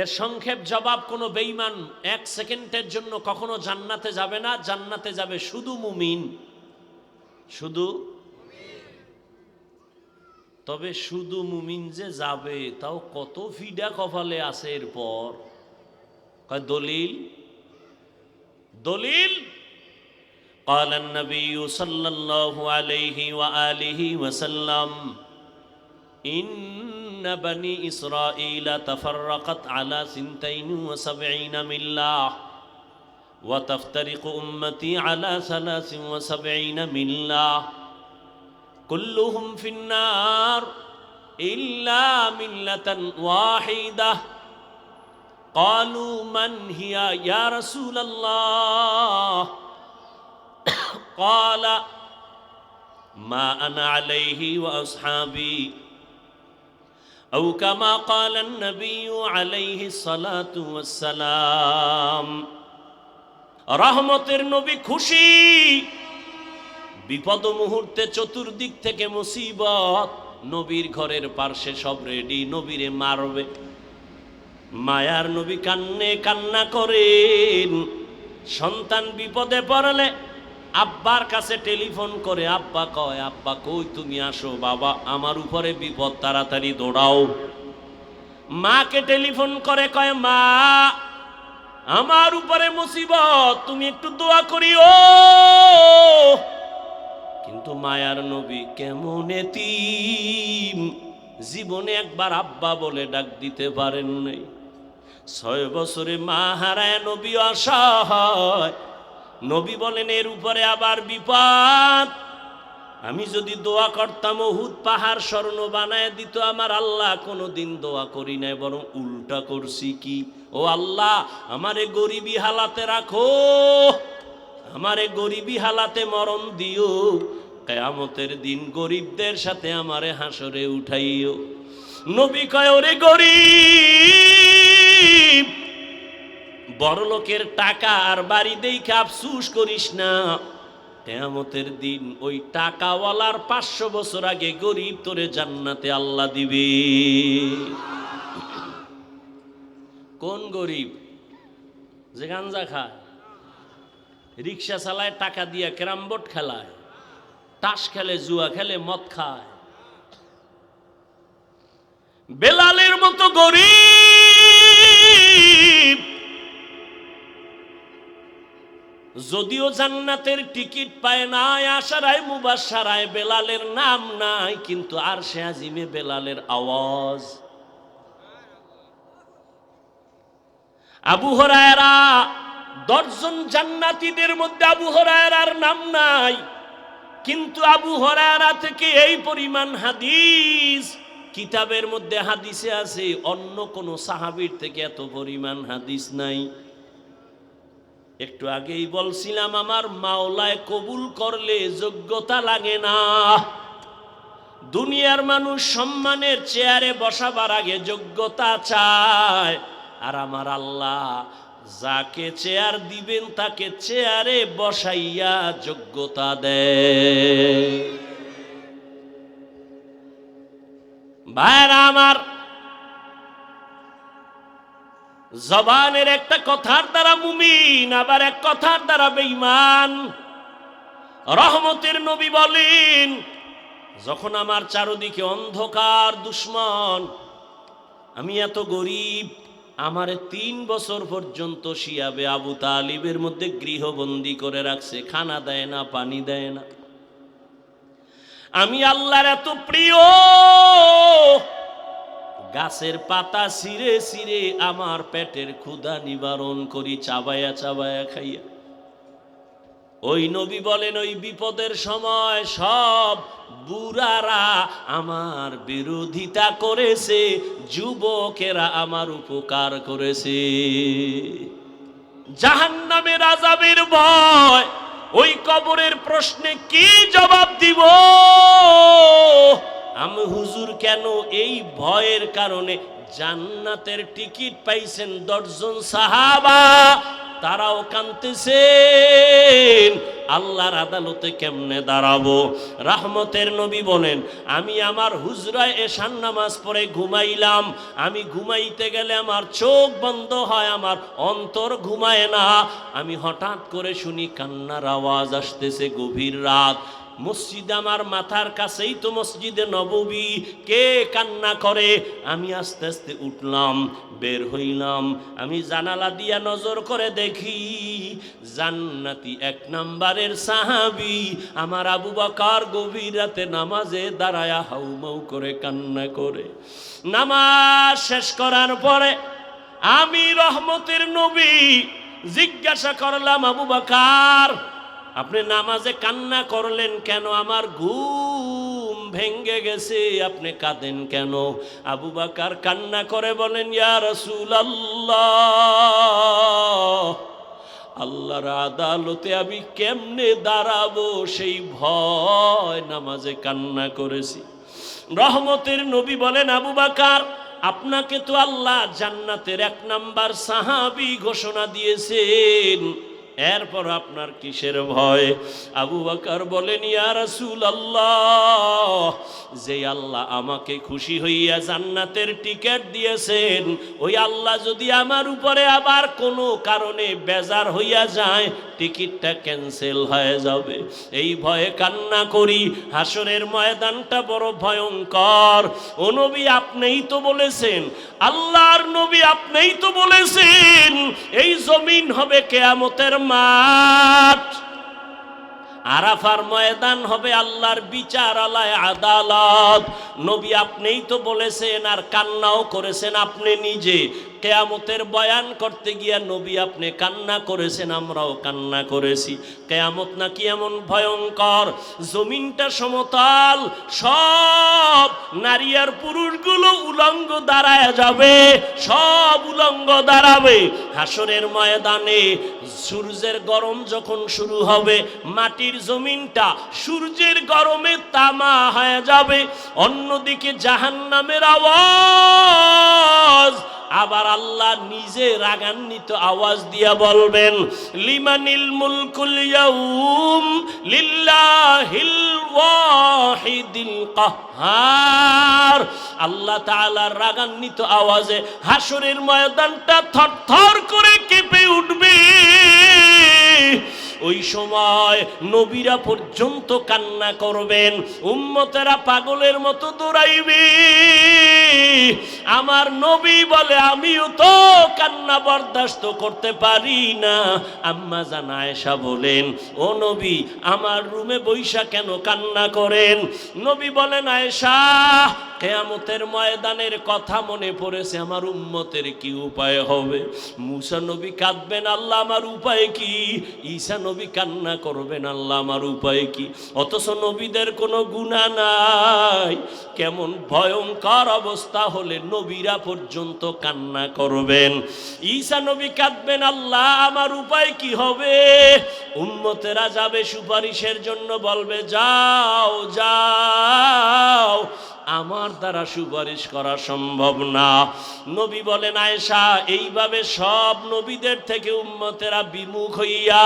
এর সংক্ষেপ জবাব, কোনো বেঈমান এক সেকেন্ডের জন্য কখনো জান্নাতে যাবে না। জান্নাতে যাবে শুধু মুমিন, শুধু। তবে শুধু মুমিন যে যাবে তাও কত ফিডা কপালে আছে। এরপর দলিল দলিল قال النبي صلى الله عليه وآله وسلم إن بني إسرائيل تفرقت على 72 ملة وتفترق أمتي على 73 ملة كلهم في النار إلا ملة واحدة قالوا من هي يا رسول الله قال ما أنا عليه وأصحابي أو كما قال النبي عليه الصلاة والسلام রহমতের নবী খুশি, বিপদ মুহূর্তে চতুর্দিক থেকে মুসিবত, নবীর ঘরের পার্শ্বে সব রেডি, নবীরে মারবে। মায়ার নবী কান্নে কান্না করেন। সন্তান বিপদে পড়লে আব্বার কাছে টেলিফোন করে, আব্বা কয়, আব্বা কই তুমি আসো, বাবা আমার উপরে বিপদ, তাড়াতাড়ি দৌড়াও। মাকে টেলিফোন করে কয়, মা আমার উপরে মুসিবত, তুমি একটু দোয়া করিও। কিন্তু মায়ার নবী কেমন এতিম, জীবনে একবার আব্বা বলে ডাক দিতে পারেন নাই। 6 বছরে মা হারায় নবী অসহায়। নবী বলেন এর উপরে আবার বিপদ। আমি যদি দোয়া করতাম উহুদ পাহাড় স্বর্ণ বানায় দিত আমার আল্লাহ, কোনোদিন দোয়া করি নাই, বরং উল্টা করছি। কি? ও আল্লাহ আমারে গরিবী হালাতে রাখো, আমারে গরিবী হালাতে মরণ দিও, কিয়ামতের দিন গরিবদের সাথে আমারে হাসরে উঠাইও। নবী কয়, ওরে গরিব, বড়লোকের টাকা আর বাড়ি দেখে আফসুস করিস না। কিয়ামতের দিন ওই টাকাওয়ালার 500 বছর আগে গরিব তোরে জান্নাতে আল্লাহ দিবে। কোন গরিব? যে গাঞ্জা খায়, রিক্সা চালায়, টাকা দিয়ে ক্যারাম বোর্ড খেলায়, তাস খেলে, জুয়া খেলে, মদ খায়। বেলালের মতো গরিব, যদিও জান্নাতের টিকিট পায় না, আশারায় মুবাশশারায় বেলালের নাম নাই, কিন্তু আরশে আজিমে বেলালের আওয়াজ। আবু হুরায়রা, 10 জন জান্নাতীদের মধ্যে আবু হুরায়রার নাম নাই, কিন্তু আবু হুরায়রা থেকে এই পরিমাণ হাদিস কিতাবের মধ্যে হাদিসে আছে, অন্য কোন সাহাবীর থেকে এত পরিমাণ হাদিস নাই। একটু আগেই বলছিলাম আমার মাওলায় কবুল করলে যোগ্যতা লাগে না। দুনিয়ার মানুষ সম্মানের চেয়ারে বসাবার আগে যোগ্যতা চায়, আর আমার আল্লাহ যাকে চেয়ার দিবেন তাকে চেয়ারে বসাইয়া যোগ্যতা দেয়। ভাইরা আমার, জবানের একটা কথার দ্বারা মুমিন, আবার এক কথার দ্বারা বেঈমান। রহমতের নবী বলেন, যখন আমার চারদিকে অন্ধকার দুশ্মন, আমি এত গরিব, আমারে 3 বছর পর্যন্ত শিয়াবে আবু তালিবের মধ্যে গৃহবন্দী করে রাখছে, খানা দেয় না, পানি দেয় না। আমি আল্লাহর এত প্রিয়, গাছের পাতা ছিঁড়ে ছিঁড়ে আমার পেটের ক্ষুধা নিবারণ করি, চাবায়া চাবায়া খাইয়া। ওই নবী বলেন ওই বিপদের সময় সব বুড়ারা আমার বিরোধিতা করেছে, যুবকেরা আমার উপকার করেছে। জাহান্নামের আযাবের ভয়, ওই কবরের প্রশ্নে কি জবাব দিব? আমি হুজুর কেন? এই ভয়ের কারণে জান্নাতের টিকিট পাইছেন 10 জন সাহাবা, তারাও কাঁদতেছেন আল্লাহর আদালতে কেমনে দাঁড়াবো। রাহমতের নবী বলেন আমি আমার হুজরায় এশার নামাজ পড়ে ঘুমাইলাম, আমি ঘুমাইতে গেলে আমার চোখ বন্ধ হয়, আমার অন্তর ঘুমায় না। আমি হঠাৎ করে শুনি কান্নার আওয়াজ আসতেছে, গভীর রাত, মসজিদ আমার মাথার কাছেই তো মসজিদে নববী, কে কান্না করে? আমি আস্তে আস্তে উঠলাম, বের হইলাম, আমি জানালা দিয়া নজর করে দেখি জান্নাতি 1 নম্বরের সাহাবী আমার আবু বকর গভীর রাতে নামাজে দাঁড়ায়া হাউমাউ করে কান্না করে। নামাজ শেষ করার পরে আমি রহমতের নবী জিজ্ঞাসা করলাম, আবু বকর আপনি নামাজে কান্না করলেন কেন? আমার ঘুম ভেঙ্গে গেছে, আপনি কাঁদেন কেন? আবু বকর কান্না করে বলেন, ইয়া রাসূলুল্লাহ, আল্লাহর আদালতে আমি কেমনে দাঁড়াবো সেই ভয় নামাজে কান্না করেছি। রহমতের নবী বলেন, আবু বকর আপনাকে তো আল্লাহ জান্নাতের 1 নম্বর সাহাবী ঘোষণা দিয়েছেন, এরপর আপনার কিসের ভয়? আবু বকর বলেন, ইয়া রাসূলুল্লাহ, যে আল্লাহ আমাকে খুশি হইয়া জান্নাতের টিকিট দিয়েছেন, ওই আল্লাহ যদি আমার উপরে আবার কোনো কারণে বেজার হইয়া যায়, টিকিটটা ক্যান্সেল হয়ে যাবে, এই ভয়ে কান্না করি। হাসরের ময়দানটা বড় ভয়ঙ্কর। ও নবী আপনিই তো বলেছেন, আল্লাহর নবী আপনিই তো বলেছেন এই জমিন হবে কিয়ামতের মাঠ, আরাফার ময়দান হবে আল্লাহর বিচারালয়, আদালত। নবী আপনিই তো বলেছেন, আর কান্নাও করেছেন আপনি নিজে। কিয়ামতের বয়ান করতে গিয়া নবী আপনি কান্না করেছেন, আমরাও কান্না করেছি। কিয়ামত নাকি এমন ভয়ঙ্কর, জমিনটা সমতল, সব নারী আর পুরুষগুলো উলঙ্গ দাঁড়ায় যাবে, সব উলঙ্গ দাঁড়াবে। হাসরের ময়দানে সূর্যের গরম যখন শুরু হবে, মাটির জমিনটা সূর্যের গরমে তামা হয়ে যাবে। অন্যদিকে জাহান্নামের আওয়াজ, আবার আল্লাহ নিজে রাগান্বিত আওয়াজ দিয়া বলবেন, লিমানিল মুলকুল ইয়াউম লিল্লাহিল ওয়াহিদিল কাহ্হার। আল্লাহ তাআলার রাগান্বিত আওয়াজে হাসরের ময়দানটা থরথর করে কেঁপে উঠবে। ওই সময় নবীরা পর্যন্ত কান্না করবেন, উম্মতেরা পাগলের মতো দৌড়াইবে। আমার নবী বলে আমিও তো কান্না বরদাস্ত করতে পারি না। আম্মা জান আয়েশা বলেন, ও নবী আমার রুমে বৈশা কেন কান্না করেন? নবী বলেন, আয়েশা কিয়ামতের ময়দানের কথা মনে পড়েছে, আমার উম্মতের কি উপায় হবে? মুসা নবী কাঁদবেন, আল্লাহ আমার উপায় কি? ঈসা নবী কান্না করবেন, আল্লাহ আমার উপায় কি? অথচ নবীদের কোনো গুনাহ নাই। কেমন ভয়ঙ্কর অবস্থা হলে নবীরা পর্যন্ত কান্না করবেন। ঈসা নবী কাঁদবেন, আল্লাহ আমার উপায় কি হবে? উম্মতেরা যাবে সুপারিশের জন্য, বলবে যাও যাও, আমার দ্বারা সুপারিশ করা সম্ভব না। নবী বলেন, আয়েশা এইভাবে সব নবীদের থেকে উম্মতেরা বিমুখ হইয়া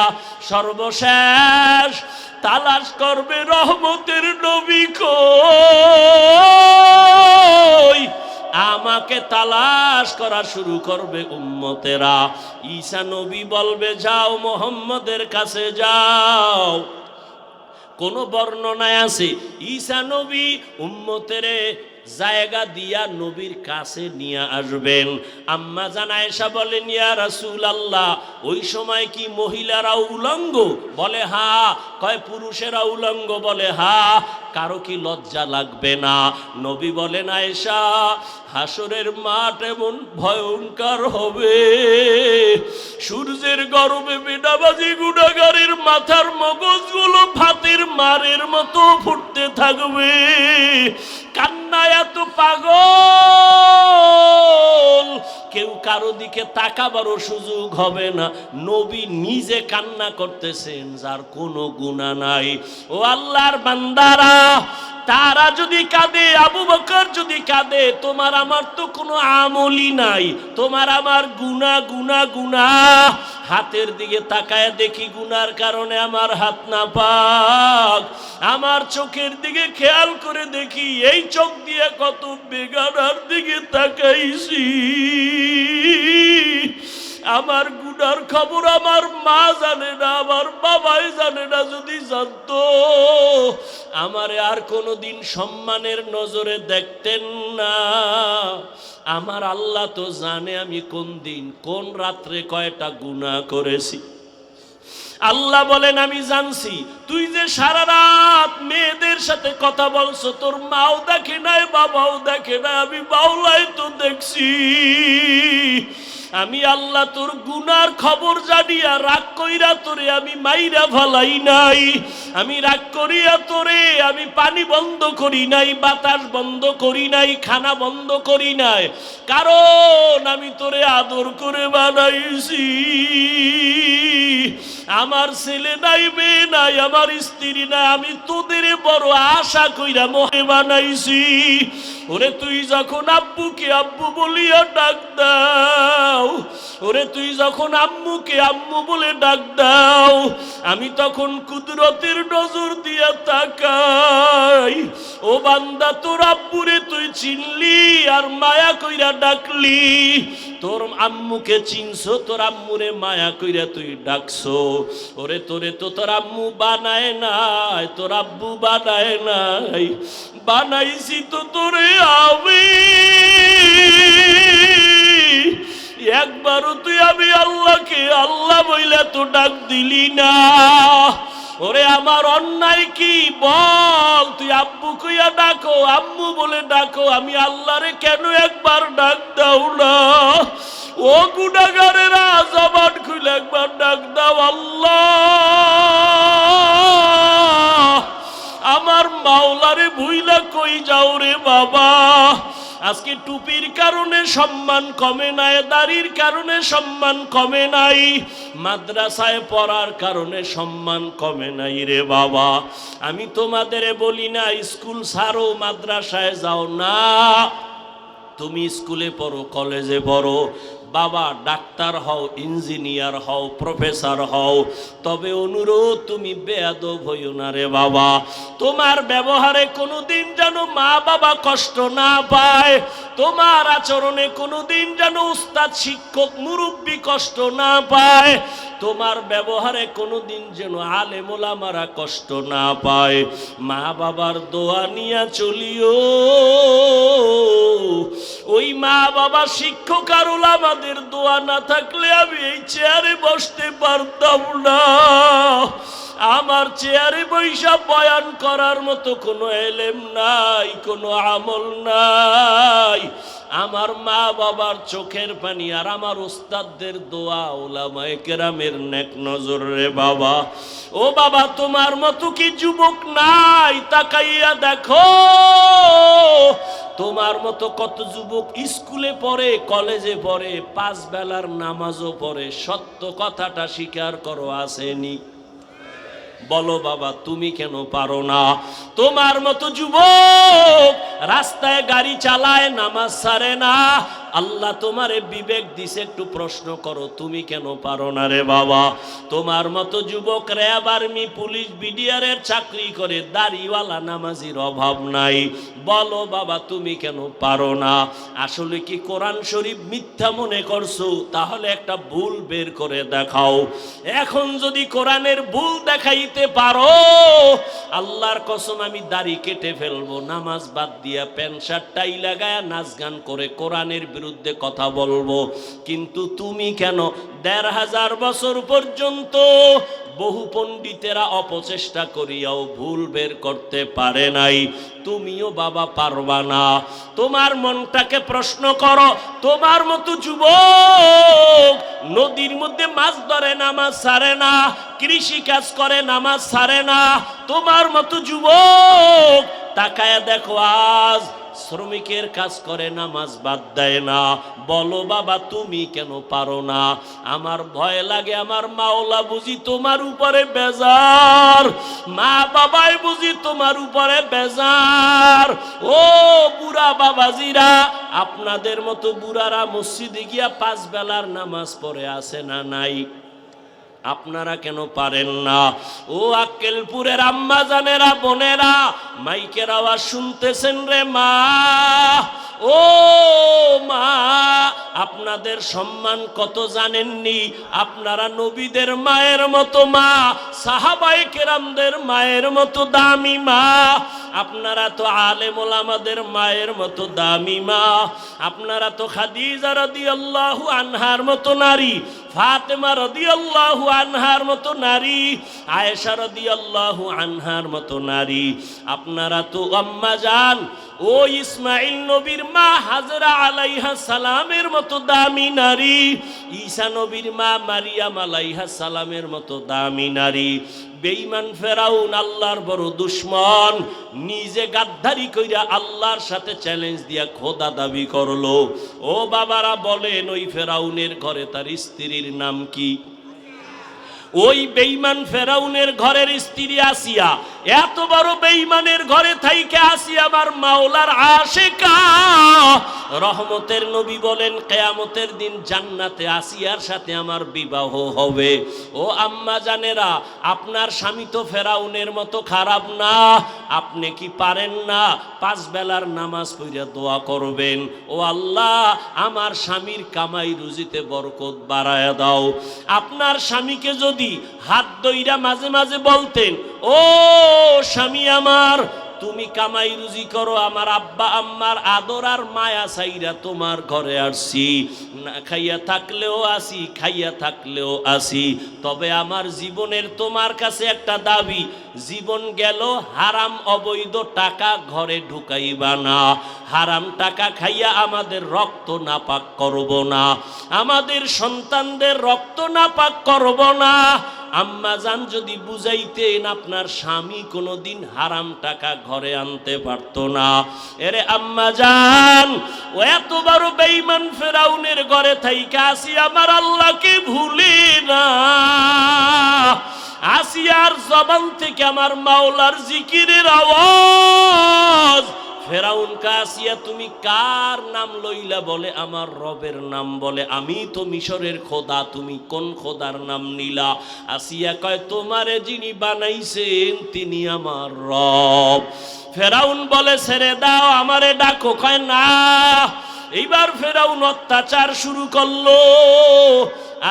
সর্বশেষ তালাশ করবে রহমতের নবী কই। আমাকে তালাশ করা শুরু করবে উম্মতেরা। ঈসা নবী বলবে, যাও মুহাম্মদের কাছে যাও। কোন বর্ণনায় আছে ঈসা নবী উম্মতেরে জায়গা দিয়া নবীর কাছে নিয়ে আসবেন। আম্মা জান আয়েশা বলেন, ইয়া রাসূলুল্লাহ, ওই সময় কি মহিলারাও উলঙ্গ? বলে হ্যাঁ। কয় পুরুষেরা উলঙ্গ? বলে হ্যাঁ। কারো কি লজ্জা লাগবে না? নবী বলেন, আয়েশা, হাসরের মাঠ এমন ভয়ঙ্কর হবে, সূর্যের গরমে বেনামাজি গুনাহগারের মাথার মগজগুলো ভাতের মারের মতো ফুটতে থাকবে, কান্নায় এত পাগল কেউ কারো দিকে তাকাবারও সুযোগ হবে না। নবী নিজে কান্না করতেছেন, যার কোনো গুনাহ নাই। ও আল্লাহর বান্দারা, তারা যদি কাঁদে, আবু বকর যদি কাঁদে, তোমার আমার তো কোনো আমলই নাই, তোমার আমার গুনাহ গুনাহ গুনাহ। হাতের দিকে তাকায় দেখি গুনার কারণে আমার হাত না পাক, আমার চোখের দিকে খেয়াল করে দেখি এই চোখ দিয়ে কত বেগানার দিকে তাকাইছি। আমার গুনার খবর আমার মা জানে না, আমার বাবাই জানে না। যদি জানতো আমারে আর কোনোদিন সম্মানের নজরে দেখতেন না। আমার আল্লাহ তো জানে আমি কোন দিন কোন রাত্রে কয়টা গুনাহ করেছি। আল্লাহ বলেন, আমি জানছি তুই যে সারা রাত মেয়েদের সাথে কথা বলছো, তোর মাও দেখে নাই, বাবাও দেখে নাই, আমি বাউলাই তো দেখছি। আমি আল্লাহ তোর গুনার খবর জানিয়া রাগ কইরা তোরে আমি মাইরা ফালাই নাই, আমি রাগ করিয়া তোরে আমি পানি বন্ধ করি নাই, বাতাস বন্ধ করি নাই, খানা বন্ধ করি নাই, কারণ আমি তোরে আদর করে বানাইছি। আমার ছেলে নাই, মেয়ে নাই, আমার স্ত্রী নাই, আমি তোদের বড় আশা কইরা মোহে বানাইছি। ওরে তুই যখন আব্বুকে আব্বু বলিয়া ডাক দাও, ওরে তুই যখন আম্মুকে আম্মু বলে ডাক দাও, আমি তখন কুদরতের নজর দিয়া তাকাই। ও বান্দা, তোর আব্বুরে তুই চিনলি আর মায়া কইরা ডাকলি, তোর আম্মুকে চিনছো, তোর আম্মুরে মায়া কইরা তুই ডাকছো। ওরে তোরে তো তোর আম্মু বানায় নাই, তোর আব্বু বানায় নাই, বানাইছি তো তোরে আমি। একবারও তুই আমি আল্লাহকে আল্লাহ বইলা তো ডাক দিলি না। ওরে আমার অন্যায় কি বল? তুই আব্বু কইয়া ডাকো, আম্মু বলে ডাকো, আমি আল্লাহরে কেন একবার ডাক দাও না? ও গুনাহগারেরা, জবান খুলে একবার ডাক দাও, আল্লাহ আমার মাওলারে ভুইলা কই যাও রে বাবা। আজকে টুপির কারণে সম্মান কমে নাই, দাড়ির কারণে সম্মান কমে নাই, মাদ্রাসায় পড়ার কারণে সম্মান কমে নাই রে বাবা। আমি তোমাদের বলি না স্কুল ছাড়ো, মাদ্রাসায় যাও না, তুমি স্কুলে পড়ো, কলেজে পড়ো, বাবা ডাক্তার হও, ইঞ্জিনিয়ার হও, প্রফেসর হও, তবে অনুরোধ তুমি বেয়াদব হইও না রে বাবা। তোমার ব্যবহারে কোনোদিন যেন মা বাবা কষ্ট না পায়, তোমার আচরণে কোনোদিন যেন উস্তাদ শিক্ষক মুরব্বী কষ্ট না পায়, তোমার ব্যবহারে কোনোদিন যেন আলেম ওলামারা কষ্ট না পায়। মা বাবার দোয়া নিয়া চলিও। ওই মা বাবা শিক্ষক আর ওলামাদের দোয়া না থাকলে আমি এই চেয়ারে বসতে পারতাম না। আমার চেয়ারে বৈশা বয়ান করার মতো কোনো এলেম নাই, কোনো আমল নাই। আমার মা বাবার চোখের পানি আর আমার উস্তাদদের দোয়া, উলামায়ে কেরামের নেক নজর রে বাবা। ও বাবা, তোমার মতো কি যুবক নাই? তাকাইয়া দেখো, তোমার মতো কত যুবক স্কুলে পড়ে, কলেজে পড়ে, 5 বেলার নামাজও পড়ে। সত্য কথাটা স্বীকার করো, আসেনি? বলো বাবা, তুমি কেন পারো না? তোমার মতো যুবক রাস্তায় গাড়ি চালায়, নামাজ ছাড়ে না, আল্লাহ তোমারে বিবেক দিছে, একটু প্রশ্ন করো তুমি কেন পারো না রে বাবা? তোমার মতো যুবক র্যাব, আর্মি, পুলিশ, বিডিআরের চাকরি করে, দাড়িওয়ালা নামাজির অভাব নাই। বলো বাবা তুমি কেন পারো না? আসলে কি কোরআন শরীফ মিথ্যা মনে করছো? তাহলে একটা ভুল বের করে দেখাও। এখন যদি কোরআনের ভুল দেখাইতে পারো, আল্লাহর কসম আমি দাড়ি কেটে ফেলবো, নামাজ বাদ দিয়া প্যান্ট শার্ট টাই লাগায়া নাচ গান করে কোরআনের বিরুদ্ধে কথা বলবো। কিন্তু তুমি কেন ১৫০০ বছর পর্যন্ত বহু পণ্ডিতেরা অপচেষ্টা করিয়াও ভুল বের করতে পারে নাই, তুমিও বাবা পারবা না? তোমার মনটাকে প্রশ্ন করো। তোমার মতো যুবক নদীর মধ্যে মাছ ধরে নামাজ ছাড়ে না, কৃষি কাজ করে নামাজ ছাড়ে না। তোমার মতো যুবক তাকায়া দেখো আজ শ্রমিকের কাজ করে নামাজ বাদ দেয় না। বলো বাবা তুমি কেন পারো না? আমার ভয় লাগে আমার মাওলা বুঝি তোমার উপরে বেজার, মা বাবাই বুঝি তোমার উপরে বেজার। ও বুড়া বাবাজিরা, আপনাদের মতো বুড়ারা মসজিদে গিয়া 5 বেলার নামাজ পড়ে আছে না নাই? আপনারা কেন পারেন না? ও আক্কেলপুরের আম্মা জানেরা, বোনেরা, মাইকের আওয়াজ শুনতেছেন রে মা? ও মা, আপনাদের সম্মান কত জানেননি? আপনারা নবীদের মায়ের মতো মা, সাহাবায়ে কেরামদের মায়ের মতো দামি মা। আপনারা তো আলেম ওলামাদের মায়ের মতো দামি মা। আপনারা তো খাদিজা রাদিয়াল্লাহু আনহার মতো নারী, ফাতেমা রাদিয়াল্লাহু আনহার মতো নারী, আয়েশা রাদিয়াল্লাহু আনহার মতো নারী। আপনারা তো আম্মা জান ও ইসমাইল নবীর মা হাজরা আলাইহা সালামের মতো দামি নারী, ঈসা নবীর মা মারিয়াম আলাইহা সালামের মতো দামি নারী। বেঈমান ফেরাউন আল্লাহর বড় দুশমন, নিজে গাদ্দারি কইরা আল্লাহর সাথে চ্যালেঞ্জ দিয়া খোদা দাবি করলো। ও বাবারা বলেন ওই ফেরাউনের ঘরে তার স্ত্রীর নাম কি? ওই বেঈমান ফেরাউনের ঘরের স্ত্রী আসিয়া। এত বড় বেঈমানের ঘরে থাইকে আসিয়া আমার মাওলার আশিকা। রহমতের নবী বলেন কিয়ামতের দিন জান্নাতে আসিয়ার সাথে আমার বিবাহ হবে। ও আম্মা জানেরা, আপনার স্বামী তো ফেরাউনের মতো খারাপ না। আপনি কি পারেন না 5 বেলার নামাজ পড়িয়া দোয়া করবেন, ও আল্লাহ আমার স্বামীর কামাই রুজিতে বরকত বাড়ায়া দাও। আপনার স্বামীকে যদি হাত ধইরা মাঝে মাঝে বলতেন, ও স্বামী আমার, তুমি কামাই রুজি করো, আমার আব্বা আম্মার আদর আর মায়া চাইরা তোমার ঘরে আসছি, না খাইয়া থাকলেও আসি, খাইয়া থাকলেও আসি, তবে আমার জীবনের তোমার কাছে একটা দাবি, জীবন গেল হারাম অবৈধ টাকা ঘরে ঢুকাইবা না, হারাম টাকা খাইয়া আমাদের রক্ত নাপাক করব না, আমাদের সন্তানদের রক্ত নাপাক করব না। আম্মা জান যদি বুঝাইতেন আপনার স্বামী কোনোদিন হারাম টাকা ঘরে আনতে পারতো না। এরে আম্মা জান, ও এত বড় বেঈমান ফেরাউনের ঘরে থাইকা আসিয়া আমার আল্লাহকে ভুলি না। আসিয়ার জবান থেকে আমার মাওলার জিকিরের আওয়াজ। ফেরাউন কাসিয়া তুমি কার নাম লইলা? বলে আমার রবের নাম। বলে আমি তো মিশরের খোদা, তুমি কোন খোদার নাম নিলা? আসিয়া কয় তোমারে যিনি বানাইছেন তিনি আমার রব। ফেরাউন বলে ছেড়ে দাও, আমারে ডাকো। কয় না। এইবার ফেরাউন অত্যাচার শুরু করলো।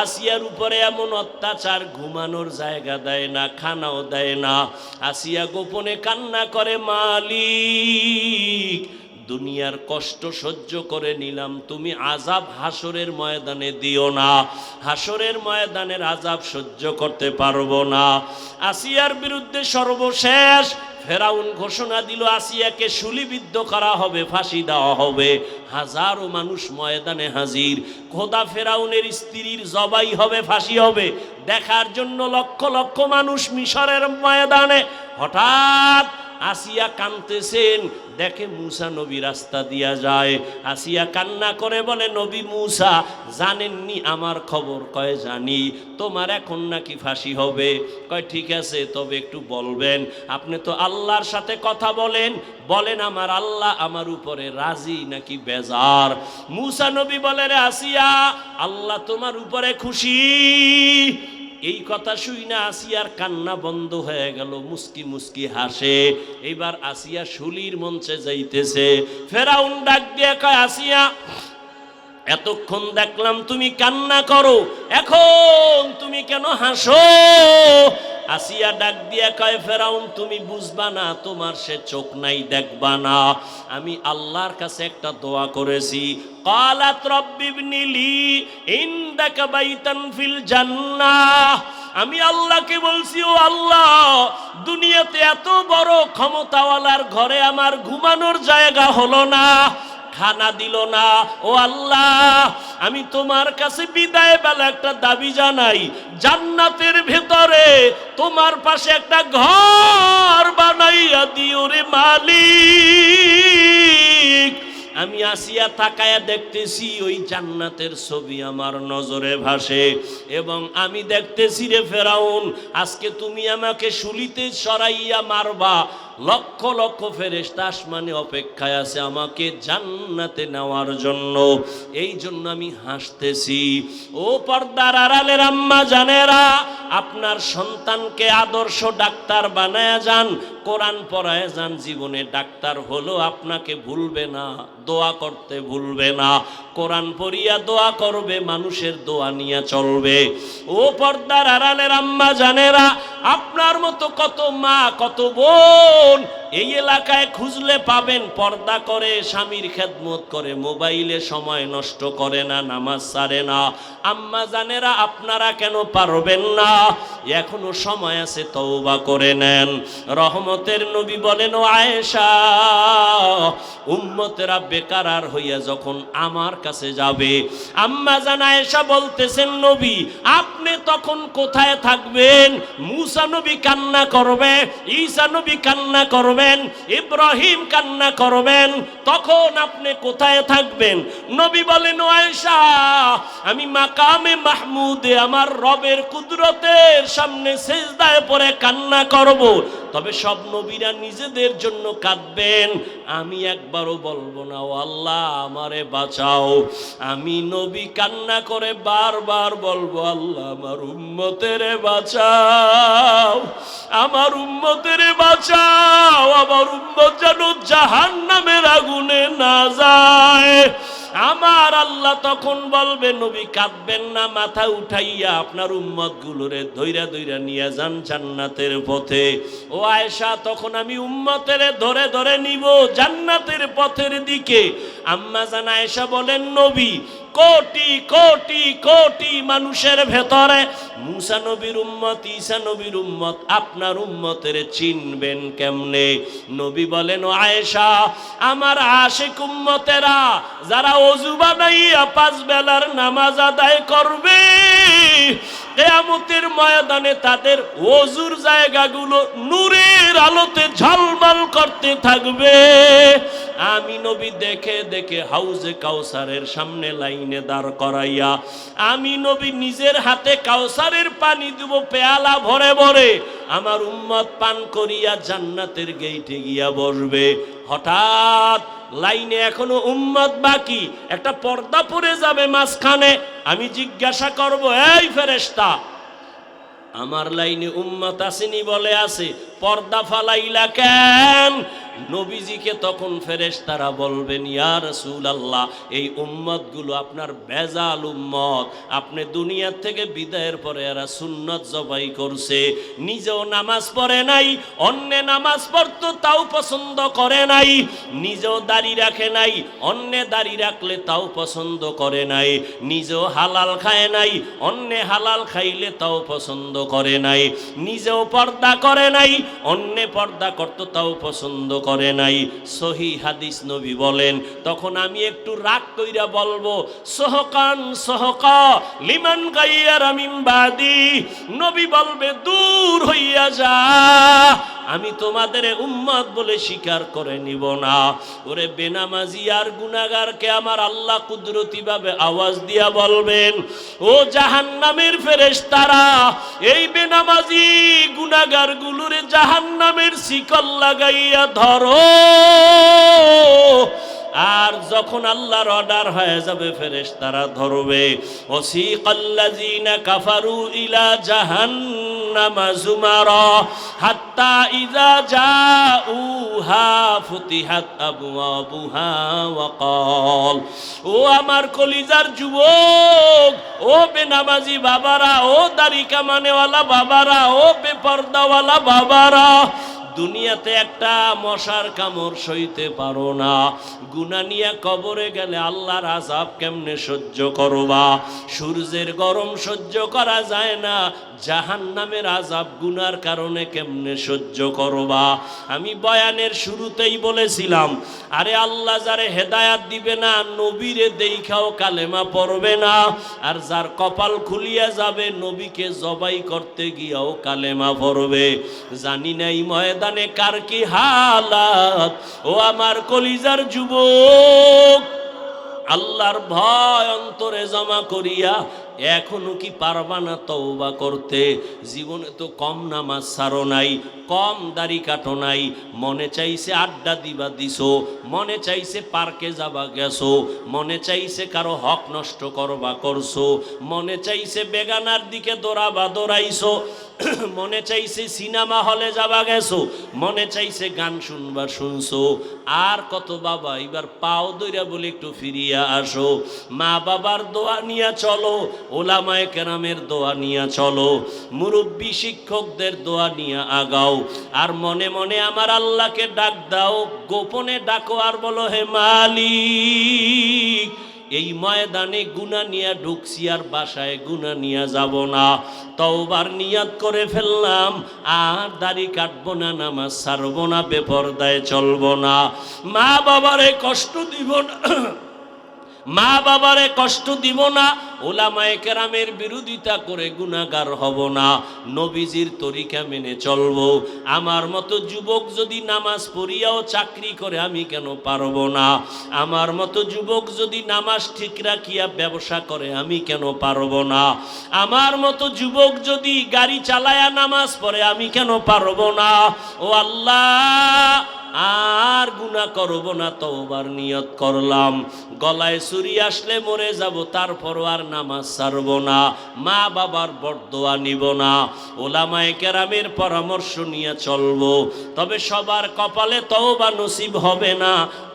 আসিয়ার উপরে এমন অত্যাচার, ঘুমানোর জায়গা দেয় না, খানাও দেয় না। আসিয়া গোপনে কান্না করে, মালিক দুনিয়ার কষ্ট সহ্য করে নিলাম, তুমি আযাব হাসরের ময়দানে দিও না, হাসরের ময়দানের আযাব সহ্য করতে পারবো না। আসিয়ার বিরুদ্ধে সর্বশেষ ফেরাউন ঘোষণা দিল আসিয়াকে শুলিবিদ্ধ করা হবে, ফাঁসি দেওয়া হবে। হাজারো মানুষ ময়দানে হাজির। খোদা ফেরাউনের স্ত্রীর জবাই হবে, ফাঁসি হবে, দেখার জন্য লক্ষ লক্ষ মানুষ মিশরের ময়দানে। হঠাৎ আসিয়া কাঁদতেছেন, দেখে মূসা নবী রাস্তা দিয়া যায়। আসিয়া কান্না করে বলে, নবী মূসা জানেননি আমার খবর? কয় জানি। তোমার এখন নাকি ফাঁসি হবে? কয় ঠিক আছে, তবে একটু বলবেন, আপনি তো আল্লাহর সাথে কথা বলেন, বলেন আমার আল্লাহ আমার উপরে রাজি নাকি বেজার? মূসা নবী বলে, রে আসিয়া, আল্লাহ তোমার উপরে খুশি। এই কথা শুই না আসিয়ার কান্না বন্ধ হয়ে গেল, মুস্কি মুস্কি হাসে। এইবার আসিয়া শুলির মঞ্চে যাইতেছে। ফেরাউন ডাক দিয়ে কয়, আসিয়া এতক্ষণ দেখলাম তুমি কান্না করো, এখন তুমি কেন হাসো? আসিয়া ডাক দিয়া কয়, ফেরাউন তুমি বুঝবা না, তোমার সে চোখ নাই, দেখবা না। আমি আল্লাহর কাছে একটা দোয়া করেছি, ক্বালাত রাব্বিবনি লি ইনদাকা বাইতান ফিল জান্নাহ। আমি আল্লাহকে বলছি, ও আল্লাহ, দুনিয়াতে এত বড় ক্ষমতাওয়ালার ঘরে আমার ঘুমানোর জায়গা হলো না, খানা দিল না। ও আল্লাহ, আমি তোমার কাছে বিদায় বেলা একটা দাবি জানাই, জান্নাতের ভেতরে তোমার পাশে একটা ঘর বানাইয়া দিও রে মালিক। আমি আসিয়া তাকায়া দেখতেছি ওই জান্নাতের ছবি আমার নজরে ভাসে, এবং আমি দেখতেছি রে ফেরাউন, আজকে তুমি আমাকে শুলিতে সরাইয়া মারবা, লক্ষ লক্ষ ফেরেশতা আসমানে অপেক্ষায় আছে আমাকে জান্নাতে নেওয়ার জন্য। এই জন্য আমি হাসতেছি। ও পর্দার আড়ালের আম্মা জানেরা, আপনার সন্তানকে আদর্শ ডাক্তার বানায়া যান, কোরআন পড়ায় যান, জীবনে ডাক্তার হলো আপনাকে ভুলবে না, দোয়া করতে ভুলবে না, কোরআন পড়িয়া দোয়া করবে, মানুষের দোয়া নিয়ে চলবে। ও পর্দার আড়ালের আম্মা জানেরা, আপনার মতো কত মা কত বোন এই এলাকায় খুঁজলে পাবেন, পর্দা করে, স্বামীর খেদমত করে, মোবাইলে সময় নষ্ট করে না, নামাজ ছাড়ে না। আম্মা জানেরা, আপনারা কেন পারবেন না? এখনো সময় আছে, তওবা করে নেন। রহমতের নবী বলেন, ও আয়েশা, উম্মতেরা বেকার হইয়া যখন আমার কাছে যাবে, আম্মা জান আয়েশা বলতেছেন, নবী আপনি তখন কোথায় থাকবেন? মূসা নবী কান্না করবে, ঈসা নবী কান্না করবেন, ইব্রাহিম কান্না করবেন, তখন আপনি কোথায় থাকবেন? নবী বলেন, ও আয়েশা, আমি মাকামে মাহমুদে আমার রবের কুদরতের সামনে সিজদায় পড়ে কান্না করব। তবে সব নবীরা নিজেদের জন্য কাঁদবেন, আমি একবারও বলবো না, ও আল্লাহ আমারে বাঁচাও। আমি নবী কান্না করে বারবার বলবো, আল্লাহ আমার উম্মতেরে বাঁচাও, আমার উম্মতেরে বাঁচাও, আমার উম্মত যেন জাহান্নামের আগুনে না যায়। আমার আল্লাহ তখন বলবে, নবী কাঁদবেন না, মাথা উঠাইয়া আপনার উম্মত গুলোরে ধইরা ধইরা নিয়ে যান জান্নাতের পথে। ও আয়েশা, তখন আমি উম্মতের ধরে ধরে নিব জান্নাতের পথের দিকে। আম্মা জান আয়েশা বলেন, নবী কোটি কোটি কোটি মানুষের ভেতরে মূসা নবীর উম্মত, ঈসা নবীর উম্মত, আপনার উম্মতের চিনবেন কেমনে? নবী বলেন, ও আয়েশা, আমার আশিক উম্মতেরা যারা ওযু বানাইয়া 5 বেলার নামাজ আদায় করবে, কিয়ামতের ময়দানে তাদের ওযুর জায়গাগুলো নূরের আলোতে ঝলমল করতে থাকবে। আমি নবী দেখে দেখে হাউজে কাউসারের সামনে লাইনে দাঁড় করাইয়া, আমি নবী নিজের হাতে কাউসারের পানি দেব পেয়ালা ভরে ভরে, আমার উম্মত পান করিয়া জান্নাতের গেইটে গিয়া বসবে। হঠাৎ লাইনে এখনো উম্মত বাকি, একটা পর্দা পড়ে যাবে মাঝখানে। আমি জিজ্ঞাসা করব, এই ফেরেশতা, আমার লাইনে উম্মত আসেনি? বলে আছে। পর্দা ফালাইলা কেন? নবীজিকে তখন ফেরেশতারা বলবেন, ইয়া রাসূলুল্লাহ, এই উম্মতগুলো আপনার বেজাল উম্মত, আপনি দুনিয়া থেকে বিদায়ের পরে এরা সুন্নত জবাই করছে, নিজেও নামাজ পড়ে নাই, অন্যে নামাজ পড়তো তাও পছন্দ করে নাই, নিজেও দাড়ি রাখে নাই, অন্যে দাড়ি রাখলে তাও পছন্দ করে নাই, নিজেও হালাল খায় নাই, অন্যে হালাল খাইলে তাও পছন্দ করে নাই, নিজেও পর্দা করে নাই, অন্যে পর্দা করতো তাও পছন্দ করে নাই। সহিহ হাদিস নবী বলেন, তখন আমি একটু রাগ কইরা বলবো, সহকান সহকা লিমান গাইয়ারা মিন বাদি। নবী বলবে, দূর হইয়া যা, আমি তোমাদের উম্মত বলে স্বীকার করে নিব না। ওরে বেনামাজি আর গুনাহগারকে আমার আল্লাহ কুদরতি ভাবে আওয়াজ দিয়া বলবেন, ও জাহান্নামের ফেরেশতারা, এই বেনামাজি গুনাহগার গুলোরে জাহান্নামের শিকল লাগাইয়া ধরো। আর যখন আল্লাহর অর্ডার হয়ে যাবে ফেরেশতারা ধরবে। ওয়াসিকাল্লাযিনা কাফারু ইলা জাহান্নামা যুমারা হাত্তা ইযা জাউহা ফুতিহাত আবওয়াবুহা ওয়া ক্বাল, ও আমার কলিজার যুবক, ও বেনামাজি বাবারা, ও দাড়ি কামানেওয়ালা বাবারা, ও বেপরদাওয়ালা বাবারা, দুনিয়াতে একটা মশার কামড় সইতে পারো না, গুনাহ নিয়ে কবরে গেলে আল্লাহর আযাব কেমনে সহ্য করবা? সূর্যের গরম সহ্য করা যায় না, জাহান্নামের আযাব গুনার কারণে কেমনে সহ্য করবা? আমি বয়ানের শুরুতেই বলেছিলাম, আরে আল্লাহ যারে হেদায়াত দিবে না, নবীরে দেখাও কালেমা পড়বে না, আর যার কপাল খুলিয়া যাবে নবীকে জবাই করতে গিয়াও কালেমা পড়বে। জানি নাই ময়দানে কার কি হালাত। ও আমার কলিজার যুবক, আল্লাহর ভয় অন্তরে জমা করিয়া এখনো কি পারবা না তওবা করতে? জীবনে তো কম নামাজ ছাড়ো নাই, কম দাড়ি কাটো নাই, মনে চাইছে আড্ডা দিবা দিছো, মনে চাইছে পার্কে যাবা গেছো, মনে চাইছে কারো হক নষ্ট করবা করছো, মনে চাইছে বেগানার দিকে দৌড়াবা দৌড়াইছো, মনে চাইছে সিনেমা হলে যাবা গেছো, মনে চাইছে গান শুনবা শুনছো। আর কত বাবা, এবার পাও দইরা বলে একটু ফিরিয়া আসো। মা বাবার দোয়া নিয়া চলো, ওলামায়ে কেরামের দোয়া নিয়া চলো, মুরব্বী শিক্ষকদের দোয়া নিয়া আগাও। আর মনে মনে আমার আল্লাহকে ডাক দাও, গোপনে ডাকো আর বলো, হে মালিক, এই ময়দানে গুনাহ নিয়া ঢুকছি, আর বাসায় গুনাহ নিয়া যাব না। তওবার নিয়াত করে ফেললাম, আর দাড়ি কাটবো না, নামাজ ছাড়বো না, বেপরদায় চলবো না, মা বাবারে কষ্ট দিব না, মা বাবারে কষ্ট দিব না, ওলামায়ে কেরামের বিরোধিতা করে গুনাহগার হব না, নবীজির তরিকা মেনে চলবো। আমার মতো যুবক যদি নামাজ পড়িয়াও চাকরি করে, আমি কেন পারবো না? আমার মতো যুবক যদি নামাজ ঠিক রাখিয়া ব্যবসা করে, আমি কেন পারবো না? আমার মতো যুবক যদি গাড়ি চালায়া নামাজ পড়ে, আমি কেন পারবো না? ও আল্লাহ, আর গুনাহ করব না, তওবার নিয়ত করলাম। গলায় ছুরি আসলে মরে যাব, তারপরও আর নামাজ ছাড়ব না, মা বাবার বরদোয়া নিব না, ওলামায়ে কেরামের পরামর্শ নিয়ে চলবো। তবে সবার কপালে তওবা নসিব হবে না।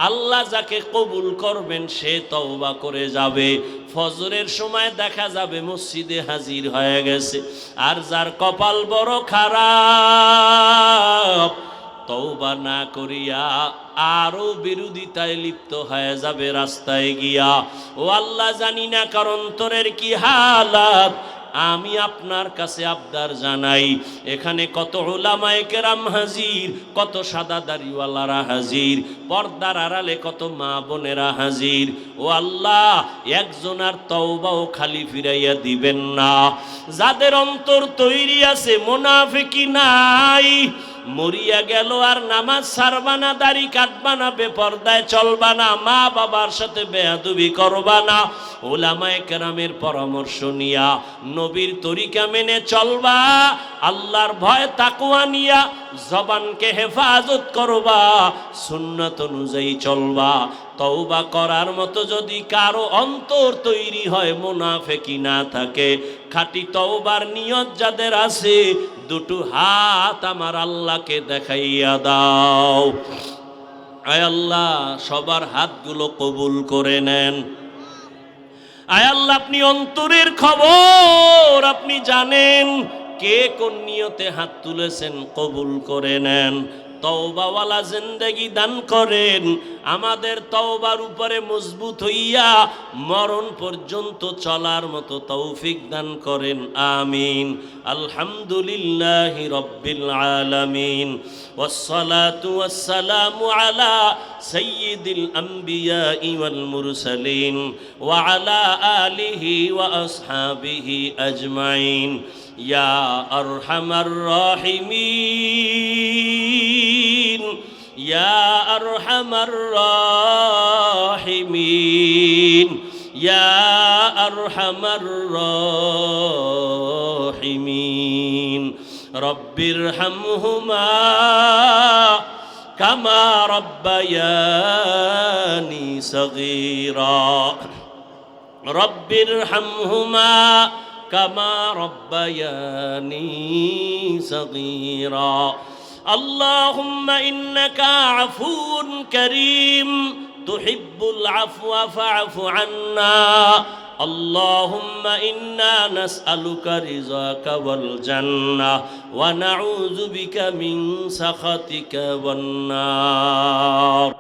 আল্লাহ যাকে কবুল করবেন সে তওবা করে যাবে। ফজরের সময় দেখা যাবে মসজিদে হাজির হয়ে গেছে। আর যার কপাল বড় খারাপ, তওবা না করিয়া আরো বিরোধিতায় লিপ্ত হয়ে যাবে রাস্তায় গিয়া। ও আল্লাহ, জানি না কার অন্তরের কি হালাত, আমি আপনার কাছে আবদার জানাই, এখানে কত উলামায়ে কেরাম হাজির, কত সাদা দাড়িওয়ালারা হাজির, পর্দার আড়ালে কত মা বোনেরা হাজির। ও আল্লাহ, একজনার তওবাও খালি ফিরাইয়া দিবেন না। যাদের অন্তর তৈরি আছে, মুনাফিকি নাই, মরিয়া গেল আর নামাজ ছাড়বা না, দাড়ি কাটবা না, বেপরদায় চলবা না, মা বাবার সাথে বেয়াদবি করবা না, ওলামায়ে কেরামের পরামর্শ নিয়া নবীর তরিকা মেনে চলবা, আল্লাহর ভয় তাকওয়া নিয়া জবানকে হেফাজত করবা, সুন্নাত অনুযায়ী চলবা। তওবা করার মতো যদি কারো অন্তর তৈরি হয়, মুনাফিকি না থাকে, খাঁটি তওবার নিয়ত যাদের আছে, দুটো হাত আমার আল্লাহকে দেখাইয়া দাও। আয় আল্লাহ, সবার হাতগুলো কবুল করে নেন। আয় আল্লাহ, আপনি অন্তরের খবর আপনি জানেন, কে কোন নিয়তে হাত তুলেছেন, কবুল করে নেন। তওবাওয়ালা জিন্দেগি দান করেন, আমাদের তওবার উপরে মজবুত হইয়া মরণ পর্যন্ত চলার মতো তৌফিক দান করেন, আমিন। আলহামদুলিল্লাহি রাব্বিল আলামিন, ওয়াসসালাতু ওয়াসসালামু আলা সাইয়্যিদিল আমবিয়াই ওয়াল মুরসালিন ওয়া আলা আলিহি ওয়া আসহাবিহি আজমাইন। ইয়া আরহামার রাহিমিন। ইয়া আরহামার রাহিমিন ইয়া আরহামার রাহিমিন রব্বিরহামহুমা কামা রব্বায়ানি সগীরা রব্বিরহামহুমা কামা রব্বায়ানি সগীরা আল্লাহুম্মা ইন্নাকা আফুউন কারীম তুহিব্বুল আফওয়া ফা'ফু আন্না اللهم إنا نسألك رضاك والجنة ونعوذ بك من سخطك والنار